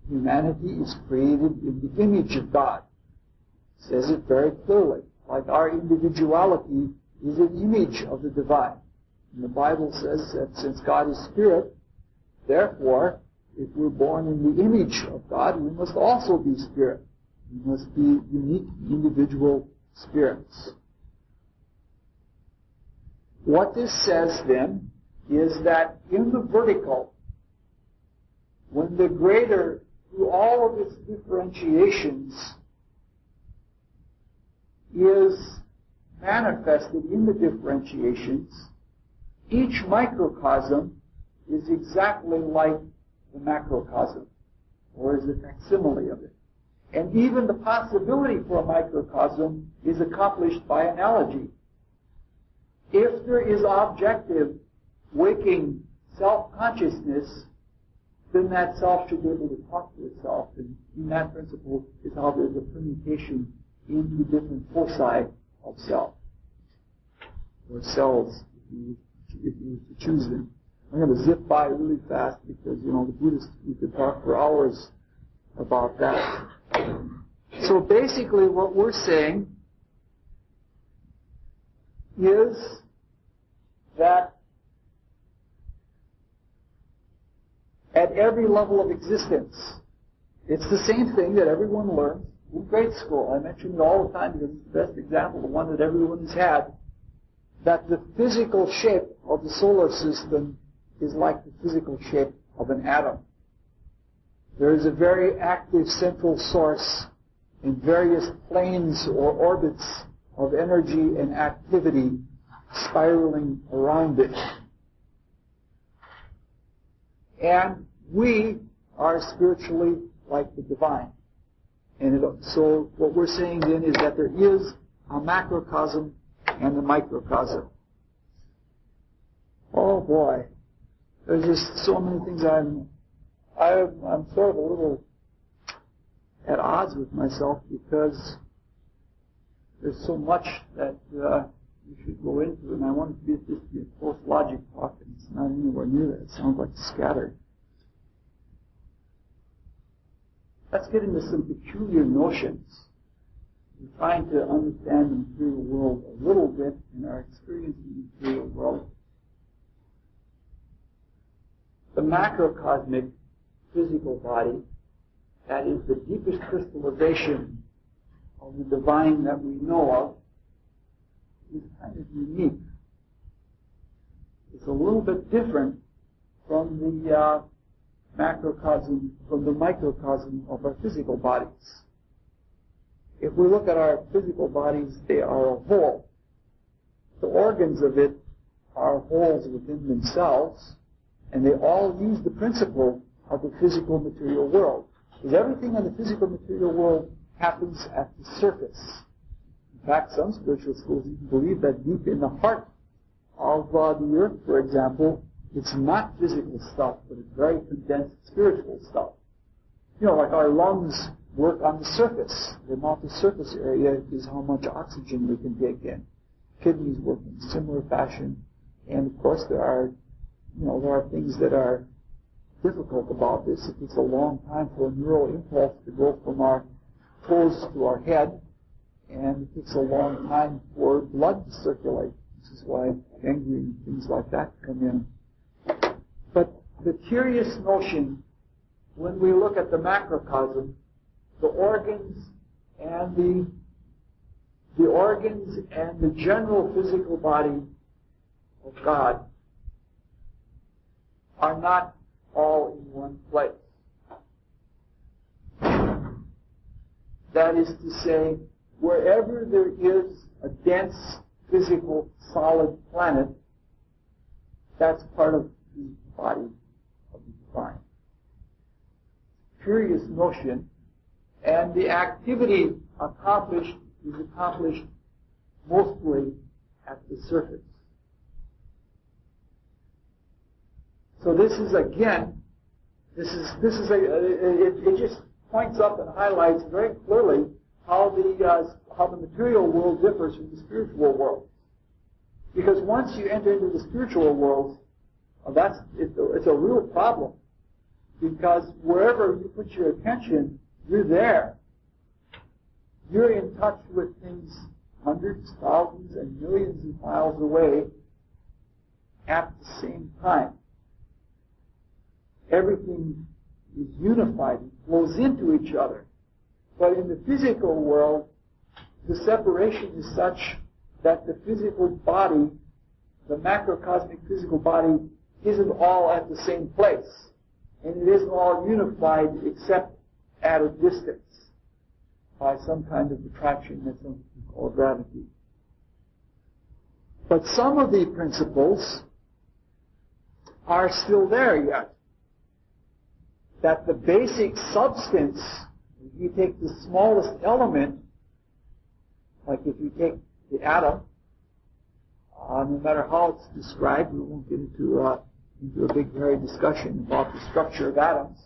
humanity is created in the image of God. It says it very clearly. Like our individuality is an image of the divine. And the Bible says that since God is spirit, therefore, if we're born in the image of God, we must also be spirit. We must be unique individual spirits. What this says then is that in the vertical, when the greater, through all of its differentiations, is manifested in the differentiations, each microcosm is exactly like the macrocosm, or is a facsimile of it. And even the possibility for a microcosm is accomplished by analogy. If there is objective, waking self-consciousness, then that self should be able to talk to itself. And in that principle is how there's a permutation into different foci of self, or cells, if you were to choose them. I'm going to zip by really fast because, the Buddhists, we could talk for hours about that. So basically what we're saying is that at every level of existence, it's the same thing that everyone learns in grade school. I mention it all the time because it's the best example, the one that everyone has had, that the physical shape of the solar system is like the physical shape of an atom. There is a very active central source in various planes or orbits of energy and activity spiraling around it. And we are spiritually like the divine. And so what we're saying then is that there is a macrocosm and a microcosm. Oh boy, there's just so many things I'm sort of a little at odds with myself because there's so much that you should go into, and I want this to be a close logic talk, and it's not anywhere near that. It sounds like scattered. let's get into some peculiar notions. We're trying to understand the material world a little bit in our experience in the material world. The macrocosmic physical body, that is the deepest crystallization of the divine that we know of, is kind of unique. It's a little bit different from the macrocosm, from the microcosm of our physical bodies. If we look at our physical bodies, they are a whole. The organs of it are wholes within themselves, and they all use the principle of the physical material world. Because everything in the physical material world happens at the surface. In fact, some spiritual schools even believe that deep in the heart of the earth, for example, it's not physical stuff, but it's very condensed spiritual stuff. You know, like our lungs work on the surface. The amount of surface area is how much oxygen we can take in. Kidneys work in a similar fashion. And of course there are things that are difficult about this. It takes a long time for a neural impulse to go from our toes to our head. And it takes a long time for blood to circulate. This is why gangrene and things like that come in. But the curious notion, when we look at the macrocosm, the organs and the general physical body of God are not all in one place. That is to say, wherever there is a dense physical solid planet, that's part of the body of the divine. Curious notion, and the activity accomplished is accomplished mostly at the surface. So this is again, it just points up and highlights very clearly how the material world differs from the spiritual world. Because once you enter into the spiritual world, it's a real problem. Because wherever you put your attention, you're there. You're in touch with things hundreds, thousands, and millions of miles away at the same time. Everything is unified and flows into each other. But in the physical world, the separation is such that the physical body, the macrocosmic physical body, isn't all at the same place. And it isn't all unified except at a distance by some kind of attraction that some call gravity. But some of the principles are still there yet. That the basic substance, if you take the smallest element, like if you take the atom, no matter how it's described, we won't get into a big, hairy discussion about the structure of atoms.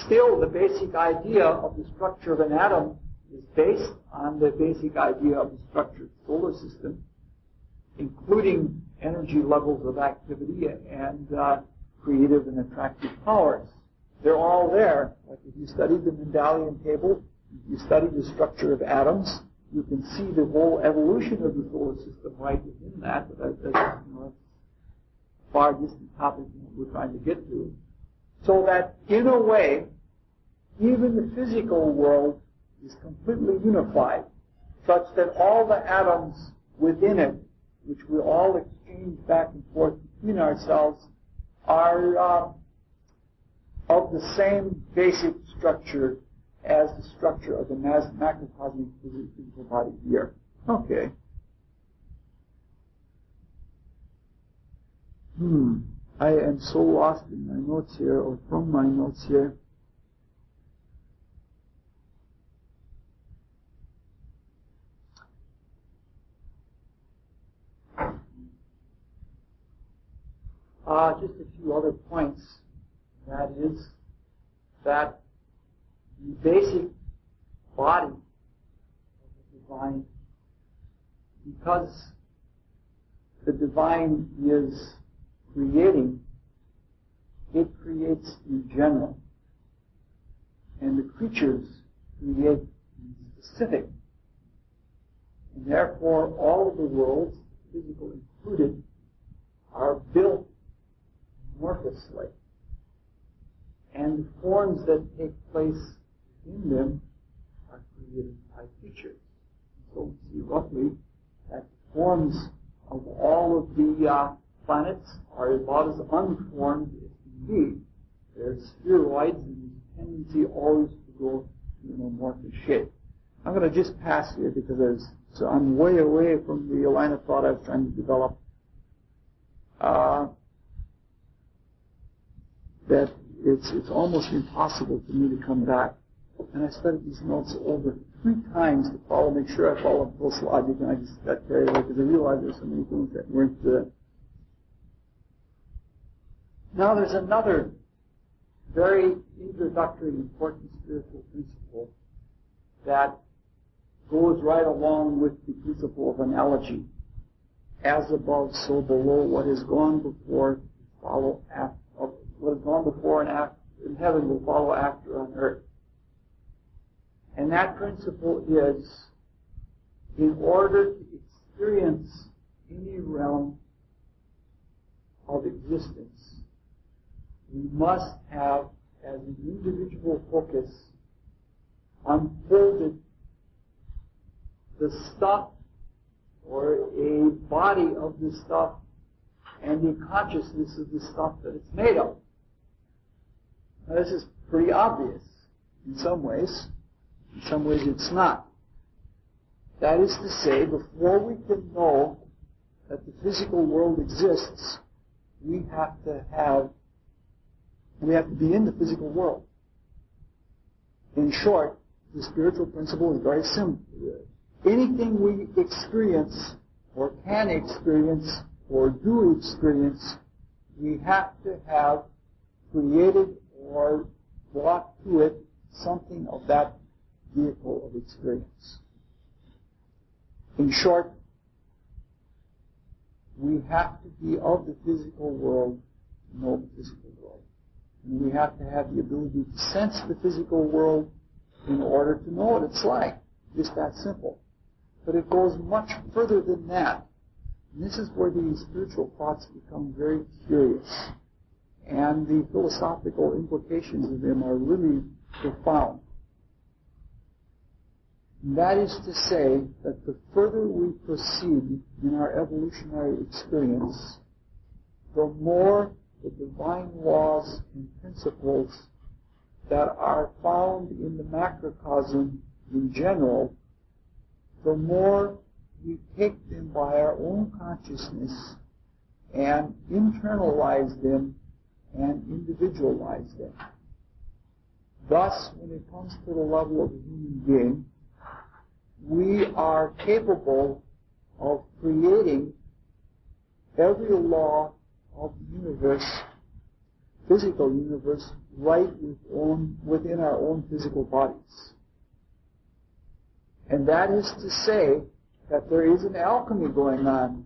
Still, the basic idea of the structure of an atom is based on the basic idea of the structure of the solar system, including energy levels of activity and creative and attractive powers. They're all there. Like if you study the Mendelian table, if you study the structure of atoms, you can see the whole evolution of the solar system right within that. But that's a far distant topic than what we're trying to get to. So that, in a way, even the physical world is completely unified, such that all the atoms within it, which we all exchange back and forth between ourselves, are of the same basic structure as the structure of the macrocosmic physical body here. Okay. I am so lost in my notes here, or from my notes here. Just a few other points. That is, that the basic body of the divine, because the divine is creating, it creates in general. and the creatures create specific. And therefore, all of the worlds, physical included, are built amorphously. And the forms that take place in them are created by creatures. So we see roughly that the forms of all of the planets are about as unformed as can be. They're spheroids, and there's a tendency always to go to an amorphous shape. I'm going to just pass here because I'm way away from the line of thought I was trying to develop. That it's almost impossible for me to come back. And I studied these notes over 3 times to make sure I followed close logic, and I just got carried away because I realized there's so many things that weren't there. Now there's another very introductory important spiritual principle that goes right along with the principle of analogy. As above, so below. What has gone before follow after. What has gone before and after in heaven will follow after on earth. And that principle is, in order to experience any realm of existence, we must have, as an individual focus, unfolded the stuff or a body of the stuff and the consciousness of the stuff that it's made of. Now, this is pretty obvious in some ways. In some ways it's not. That is to say, before we can know that the physical world exists, we have to be in the physical world. In short, the spiritual principle is very simple. Anything we experience or can experience or do experience, we have to have created or brought to it something of that vehicle of experience. In short, we have to be of the physical world to know the physical world. And we have to have the ability to sense the physical world in order to know what it's like. Just that simple. But it goes much further than that. And this is where the spiritual thoughts become very curious. And the philosophical implications of them are really profound. And that is to say that the further we proceed in our evolutionary experience, the more the divine laws and principles that are found in the macrocosm in general, the more we take them by our own consciousness and internalize them and individualize them. Thus, when it comes to the level of a human being, we are capable of creating every law of the universe, physical universe, right within our own physical bodies. And that is to say that there is an alchemy going on.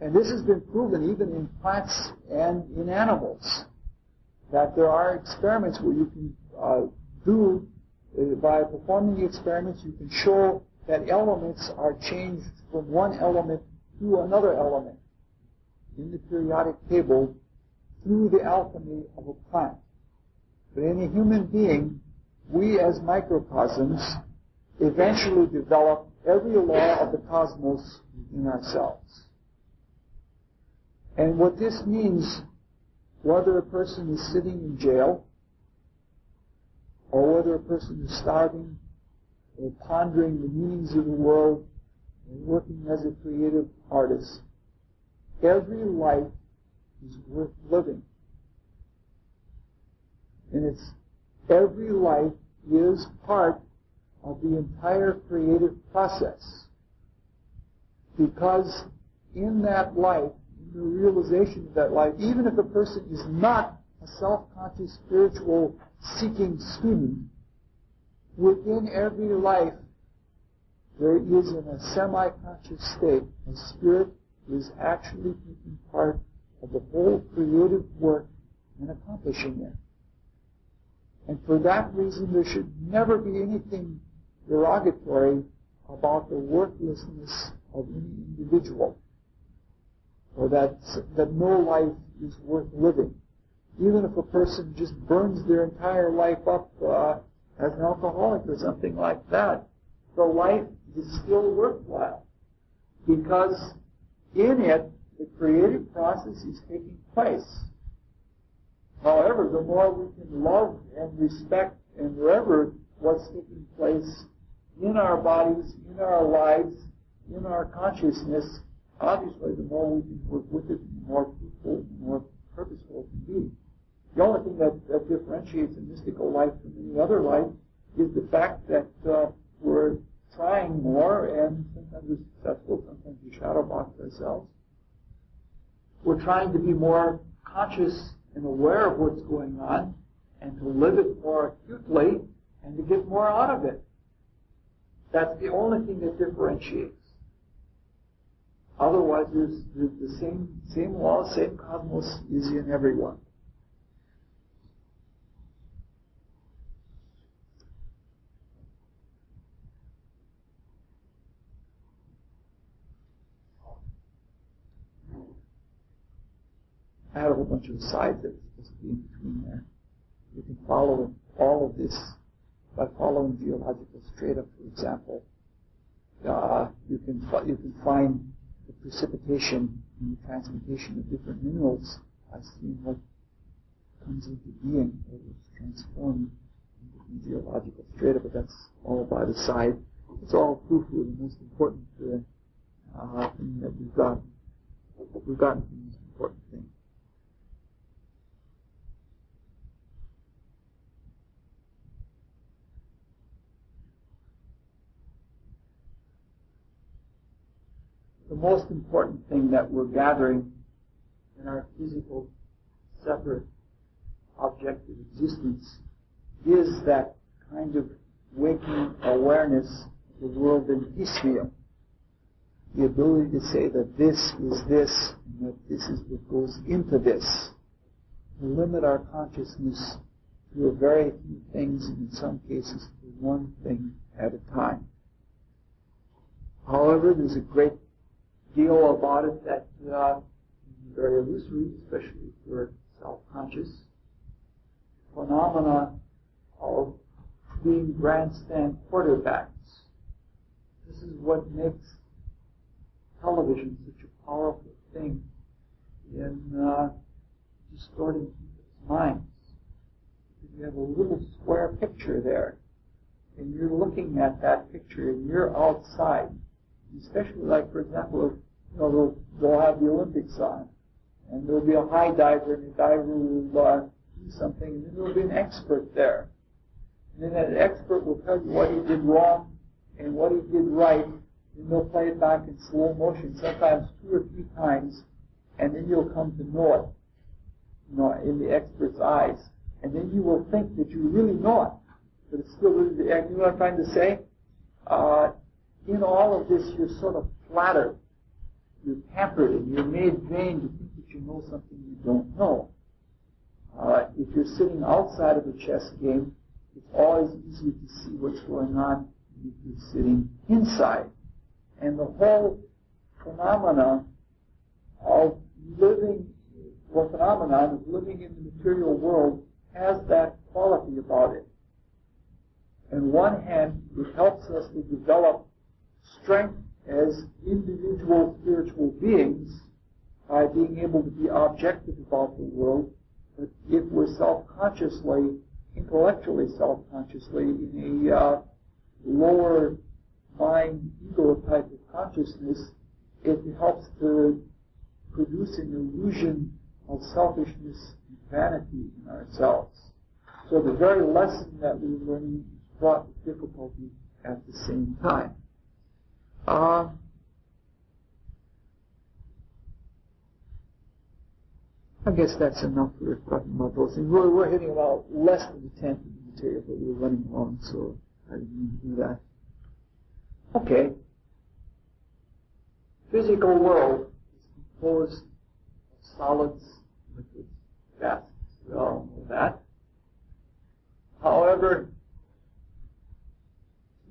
And this has been proven even in plants and in animals, that there are experiments where you can by performing the experiments, you can show that elements are changed from one element to another element in the periodic table through the alchemy of a plant. But in a human being, we as microcosms eventually develop every law of the cosmos in ourselves. And what this means, whether a person is sitting in jail, or whether a person is starving, or pondering the meanings of the world, or working as a creative artist, every life is worth living. And every life is part of the entire creative process. Because in that life, in the realization of that life, even if a person is not a self-conscious spiritual seeking student, within every life there is, in a semi-conscious state, a spirit is actually taking part of the whole creative work and accomplishing it. And for that reason, there should never be anything derogatory about the worthlessness of any individual, or that no life is worth living. Even if a person just burns their entire life up as an alcoholic or something like that, the life is still worthwhile, because in it, the creative process is taking place. However, the more we can love and respect and reverence what's taking place in our bodies, in our lives, in our consciousness, obviously the more we can work with it, the more fruitful, the more purposeful it can be. The only thing that differentiates a mystical life from any other life is the fact that we're trying more, and sometimes we're successful, sometimes we shadow box ourselves. We're trying to be more conscious and aware of what's going on, and to live it more acutely, and to get more out of it. That's the only thing that differentiates. Otherwise, there's the same law, same cosmos is in everyone. I had a whole bunch of sides that were supposed to be in between there. You can follow all of this by following geological strata, for example. You can find the precipitation and the transmutation of different minerals by seeing what comes into being or is transformed in geological strata, but that's all by the side. It's all proof of the most important thing that we've gotten. We've gotten the most important thing. The most important thing that we're gathering in our physical, separate, objective existence is that kind of waking awareness of the world in piecemeal. The ability to say that this is this, and that this is what goes into this. To limit our consciousness to a very few things, and in some cases to one thing at a time. However, there's a great deal about it that is very illusory, especially for self-conscious. Phenomena of being grandstand quarterbacks. This is what makes television such a powerful thing in distorting people's minds. You have a little square picture there, and you're looking at that picture, and you're outside. Especially, like, for example, they'll have the Olympics on, and there'll be a high diver, and the diver will do something, and then there'll be an expert there. And then that expert will tell you what he did wrong and what he did right, and they'll play it back in slow motion, sometimes 2 or 3 times, and then you'll come to know it, in the expert's eyes. And then you will think that you really know it, but it's still really the act. You know what I'm trying to say? In all of this, you're sort of flattered. You're pampered, and you're made vain to think that you know something you don't know. If you're sitting outside of a chess game, it's always easier to see what's going on than if you're sitting inside. And the whole phenomenon of living in the material world has that quality about it. On one hand, it helps us to develop strength as individual spiritual beings by being able to be objective about the world. But if we're intellectually self-consciously, in a lower mind, ego type of consciousness, it helps to produce an illusion of selfishness and vanity in ourselves. So the very lesson that we're learning is fraught with difficulty at the same time. I guess that's enough for talking about those things. We're hitting about less than a tenth of the material, but we're running long, so I didn't mean to do that. Okay. Physical world is composed of solids, liquids, gases. We all know that. However,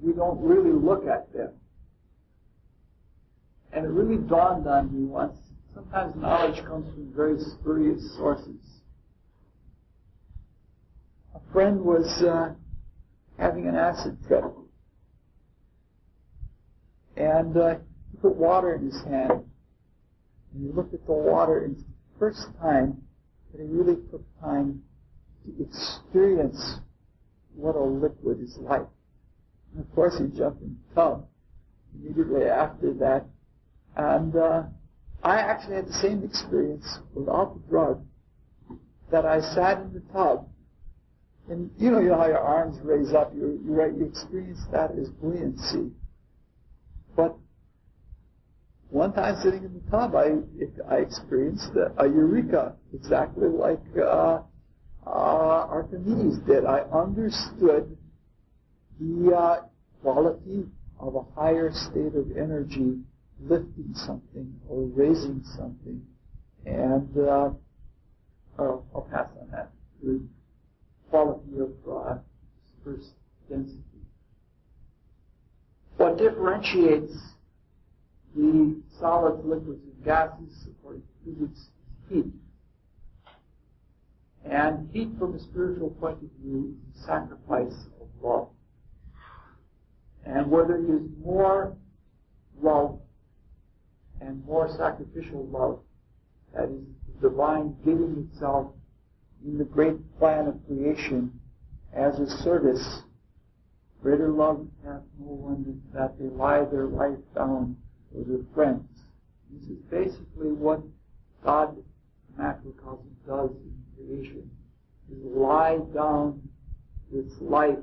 we don't really look at them. And it really dawned on me once, sometimes knowledge comes from very spurious sources. A friend was having an acid trip. And he put water in his hand. And he looked at the water, and it's the first time that he really took time to experience what a liquid is like. And of course, he jumped in the tub immediately after that. And I actually had the same experience without the drug, that I sat in the tub, and you know how your arms raise up, you experience that as buoyancy. But one time sitting in the tub, I experienced a eureka, exactly like Archimedes did. I understood the quality of a higher state of energy lifting something or raising something. And I'll pass on that. The quality of first density. What differentiates the solids, liquids, and gases, according to physics, is heat. And heat, from a spiritual point of view, is the sacrifice of love. And where there is more love and more sacrificial love, that is the divine giving itself in the great plan of creation as a service, greater love hath no one than that they lie their life down for their friends. This is basically what God, the macrocosm, does in creation, is lie down its life,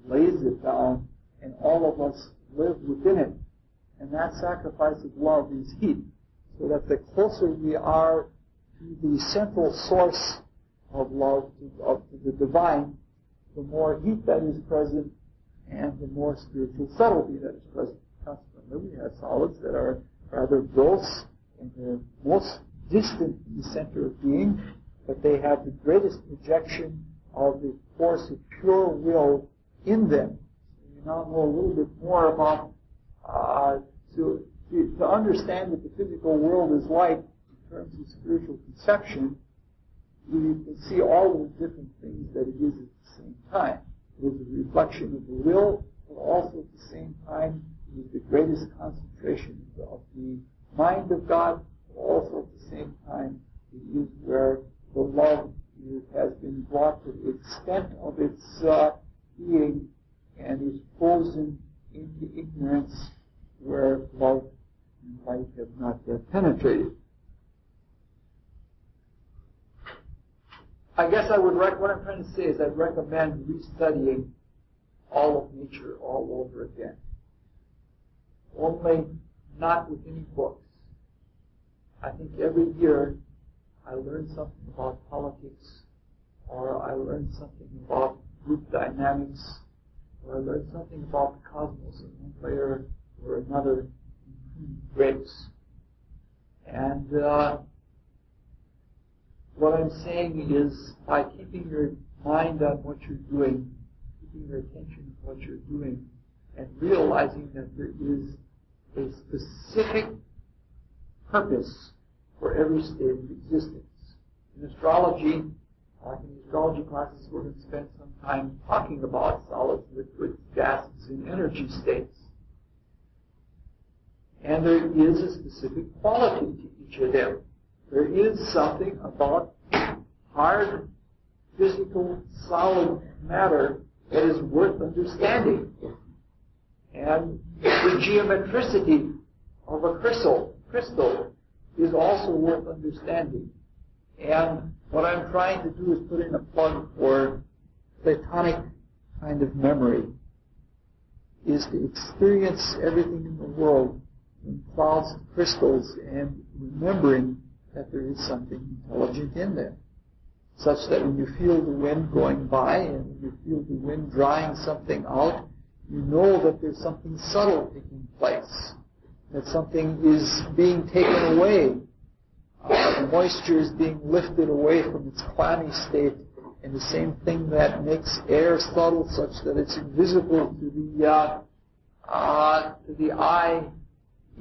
lays it down, and all of us live within it. And that sacrifice of love is heat, so that the closer we are to the central source of love, to the divine, the more heat that is present and the more spiritual subtlety that is present. Consequently, we have solids that are rather gross and they're most distant from the center of being, but they have the greatest projection of the force of pure will in them. So you now know a little bit more about to understand what the physical world is like in terms of spiritual conception. You can see all of the different things that it is at the same time. It is a reflection of the will, but also at the same time it is the greatest concentration of the mind of God, but also at the same time it is where the love has been brought to the extent of its being and is frozen into ignorance where love and light have not yet penetrated. I guess what I'm trying to say is I'd recommend restudying all of nature all over again. Only not with any books. I think every year I learn something about politics, or I learn something about group dynamics, or I learn something about the cosmos in one layer or another breaks. And what I'm saying is, by keeping your mind on what you're doing, keeping your attention on what you're doing, and realizing that there is a specific purpose for every state of existence. In astrology, like in the astrology classes, we're going to spend some time talking about solids, liquids, gases, and energy states. And there is a specific quality to each of them. There is something about hard, physical, solid matter that is worth understanding. And the geometricity of a crystal is also worth understanding. And what I'm trying to do is put in a plug for Platonic kind of memory, is to experience everything in the world in clouds and crystals and remembering that there is something intelligent in there, such that when you feel the wind going by and when you feel the wind drying something out, you know that there's something subtle taking place, that something is being taken away. The moisture is being lifted away from its clammy state And the same thing that makes air subtle such that it's invisible to the eye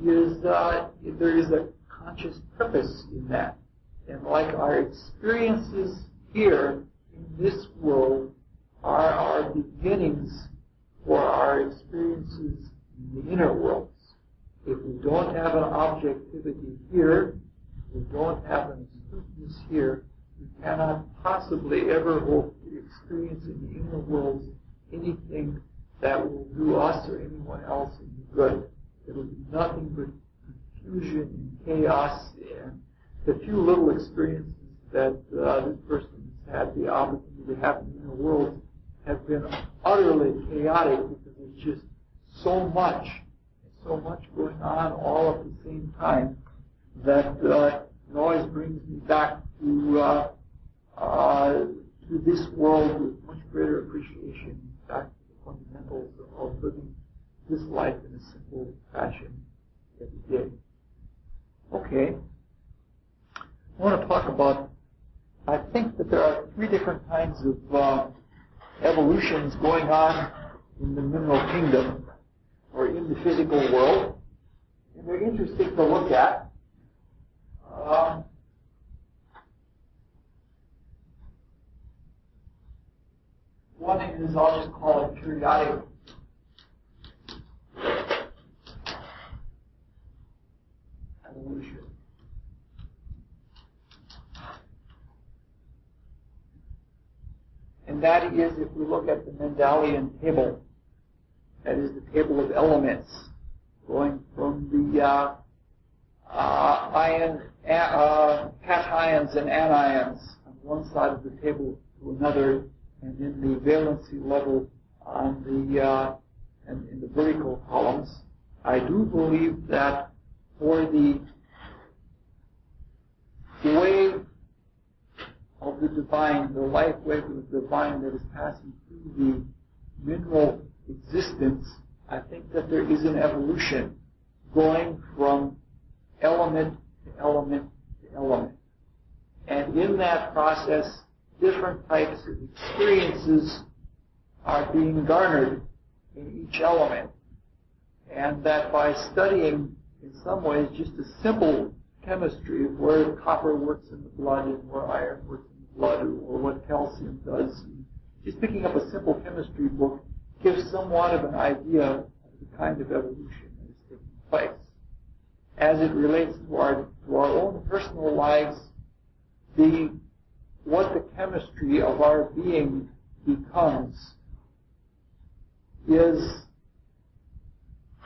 is there is a conscious purpose in that. And like our experiences here in this world are our beginnings for our experiences in the inner worlds. If we don't have an objectivity here, if we don't have an astuteness here, we cannot possibly ever hope to experience in the inner worlds anything that will do us or anyone else any good. It'll be nothing but confusion and chaos, and the few little experiences that this person has had the opportunity to have in the inner world have been utterly chaotic because there's just so much going on all at the same time that it always brings me back to this world with much greater appreciation, back to the fundamentals of living this life in a simple fashion every day. Okay. I want to talk about, I think that there are three different kinds of evolutions going on in the mineral kingdom or in the physical world, and they're interesting to look at. One is, I'll just call it periodic evolution. And that is, if we look at the Mendelian table, that is the table of elements, going from the cations and anions on one side of the table to another, and in the valency level on the and in the vertical columns. I do believe that for the wave of the divine, the life wave of the divine that is passing through the mineral existence, I think that there is an evolution going from element to element to element. And in that process, different types of experiences are being garnered in each element. And that by studying, in some ways, just a simple chemistry of where copper works in the blood and where iron works in the blood, or what calcium does, just picking up a simple chemistry book gives somewhat of an idea of the kind of evolution that is taking place. As it relates to our own personal lives, what the chemistry of our being becomes is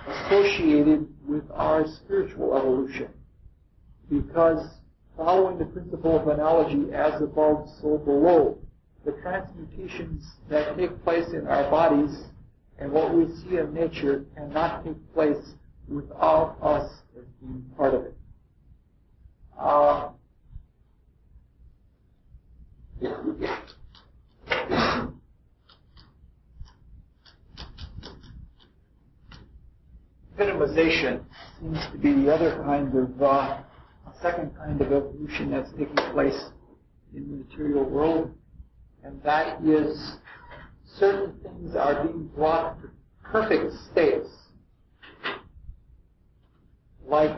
associated with our spiritual evolution. Because following the principle of analogy, as above, so below, the transmutations that take place in our bodies and what we see in nature cannot take place without us as being part of it. Epitomization seems to be the other kind of, second kind of evolution that's taking place in the material world, and that is certain things are being brought to perfect states. Like,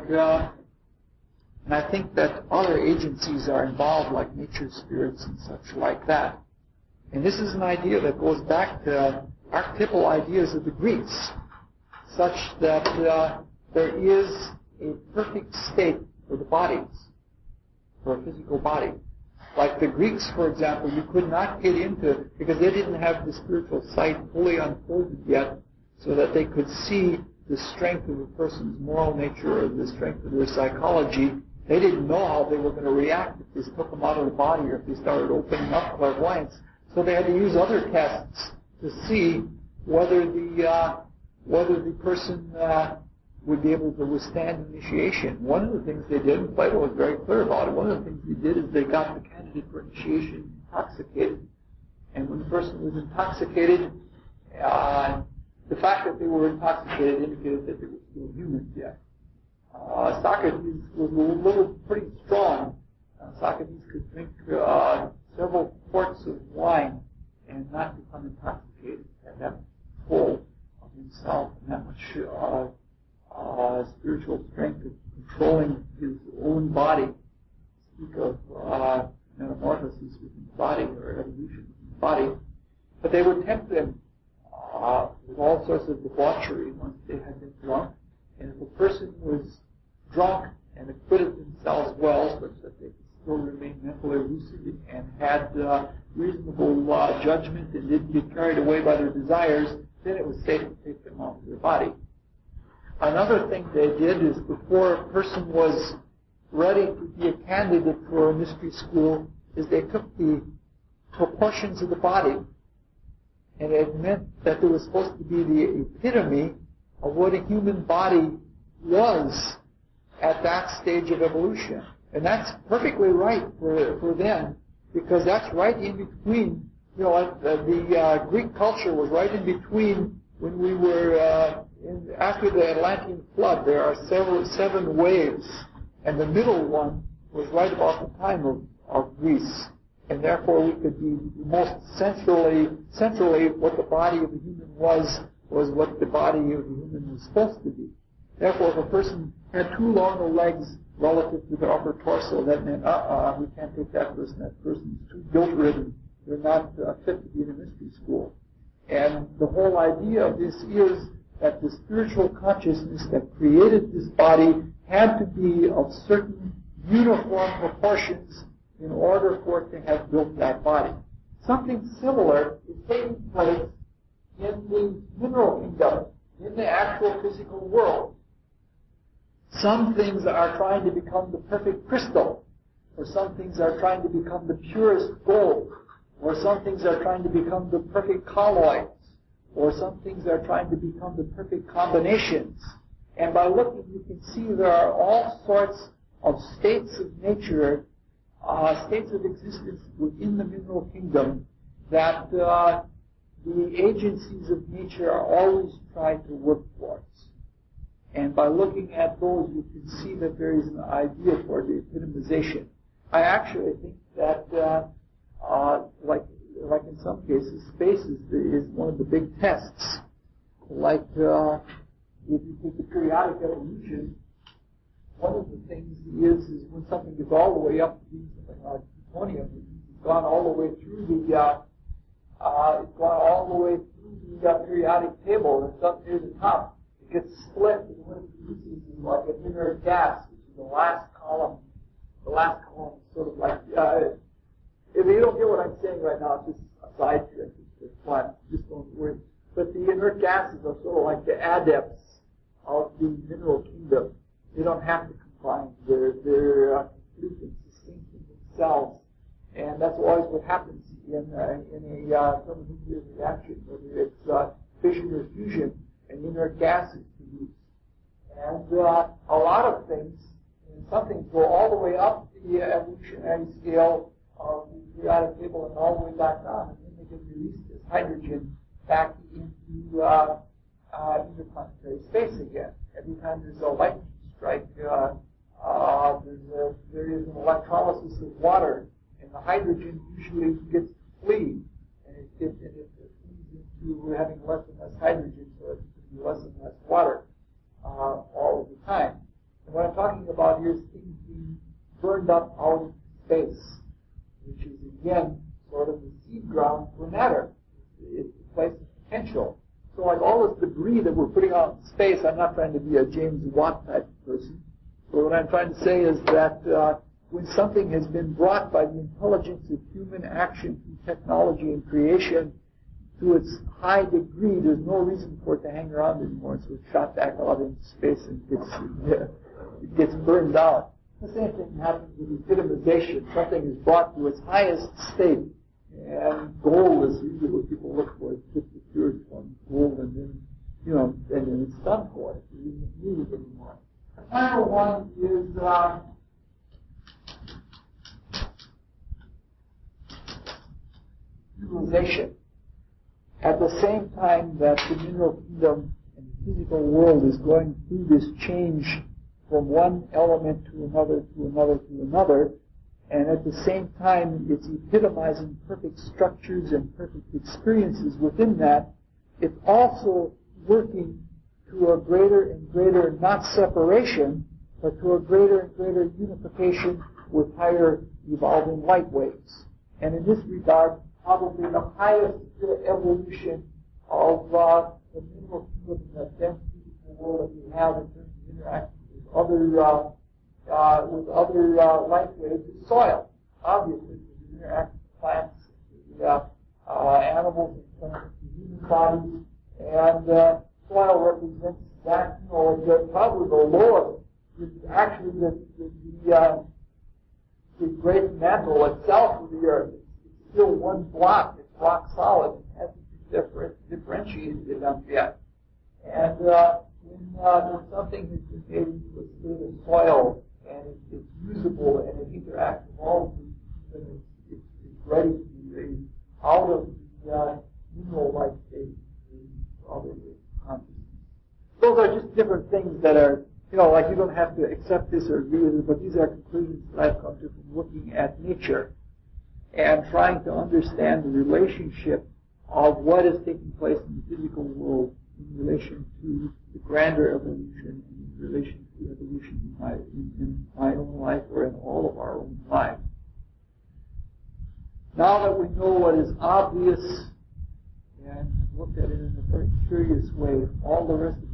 and I think that other agencies are involved, like nature spirits and such like that. And this is an idea that goes back to archetypal ideas of the Greeks, such that there is a perfect state for the bodies, for a physical body. Like the Greeks, for example, you could not get into, because they didn't have the spiritual sight fully unfolded yet, so that they could see the strength of a person's moral nature or the strength of their psychology. They didn't know how they were going to react if this took them out of the body or if they started opening up clairvoyance. So they had to use other tests to see whether the person would be able to withstand initiation. One of the things they did, and Plato was very clear about it, one of the things they did is they got the candidate for initiation intoxicated. And when the person was intoxicated, the fact that they were intoxicated indicated that they were still humans yet. Socrates was a little pretty strong. Socrates could drink several quarts of wine and not become intoxicated, and have control of himself and that much spiritual strength of controlling his own body. Speak of metamorphosis within the body or evolution within the body. But they would tempt them with all sorts of debauchery once they had been drunk. And if a person was drunk and acquitted themselves well, such that they could still remain mentally lucid and had reasonable judgment and didn't get carried away by their desires, then it was safe to take them off their body. Another thing they did is before a person was ready to be a candidate for a mystery school, is they took the proportions of the body, and it meant that there was supposed to be the epitome of what a human body was at that stage of evolution. And that's perfectly right for them, because that's right in between, the Greek culture was right in between when we were, after the Atlantean flood, there are seven waves, and the middle one was right about the time of Greece. And therefore we could be most centrally what the body of the human was what the body of the human was supposed to be. Therefore, if a person had too long of legs relative to their upper torso, that meant, we can't take that person. That person's too guilt-ridden. They're not fit to be in a mystery school. And the whole idea of this is that the spiritual consciousness that created this body had to be of certain uniform proportions in order for it to have built that body. Something similar is taking place in the mineral kingdom, in the actual physical world. Some things are trying to become the perfect crystal, or some things are trying to become the purest gold, or some things are trying to become the perfect colloids, or some things are trying to become the perfect combinations. And by looking, you can see there are all sorts of states of nature, states of existence within the mineral kingdom that the agencies of nature are always trying to work towards. And by looking at those, you can see that there is an idea for the epitomization. I actually think that, like in some cases, space is one of the big tests. Like if you take the periodic evolution, one of the things is when something gets all the way up to being something like plutonium, it's gone all the way through the periodic table, and it's up near the top. It gets split, and what it produces is like an inert gas, which is the last column. The last column is sort of like, if you don't get what I'm saying right now, it's just a side trick. It's fun. Just don't worry. But the inert gases are sort of like the adepts of the mineral kingdom. They don't have to combine. They're complete and distinct in themselves. And that's always what happens in a thermonuclear reaction, whether it's fission or fusion, and inert gas is produced. And a lot of things, and some things go all the way up the evolutionary scale of the periodic table and all the way back down, and then they get released as hydrogen back into interplanetary space again. Every time there's a lightning strike, there is an electrolysis of water, and the hydrogen usually gets to flee, and it flees into having less and less hydrogen, so it's going to be less and less water all of the time. And what I'm talking about here is things being burned up out into space, which is again sort of the seed ground for matter. It's the place of potential. So like all this debris that we're putting out in space, I'm not trying to be a James Watt type of person, but what I'm trying to say is that when something has been brought by the intelligence of human action through technology and creation to its high degree, there's no reason for it to hang around anymore. So it's shot back out into space and it gets burned out. The same thing happens with epitomization. Something is brought to its highest state, and gold is usually what people look for. It's just the purest form of gold, and then, and then it's done for it. It isn't needed anymore. The final one is utilization. At the same time that the mineral kingdom and the physical world is going through this change from one element to another to another to another, and at the same time it's epitomizing perfect structures and perfect experiences within that, it's also working to a greater and greater, not separation, but to a greater and greater unification with higher evolving light waves. And in this regard, probably the highest evolution of the mineral field and the dense physical world that we have in terms of interaction with other light waves is soil. Obviously, because it interacts with plants, animals, and human bodies, and soil represents that, probably the lowest, actually the great mantle itself of the earth. It's still one block. It's rock solid. It hasn't been differentiated enough yet. And when something has been made into a state of soil and it's usable and it interacts with all of these, then it's ready to be raised out of the mineral-like state to other consciousness. Those are just different things that are, like you don't have to accept this or agree with it, but these are conclusions that I've come to from looking at nature and trying to understand the relationship of what is taking place in the physical world in relation to the grander evolution and in relation to evolution in my own life or in all of our own lives. Now that we know what is obvious and looked at it in a very curious way, all the rest of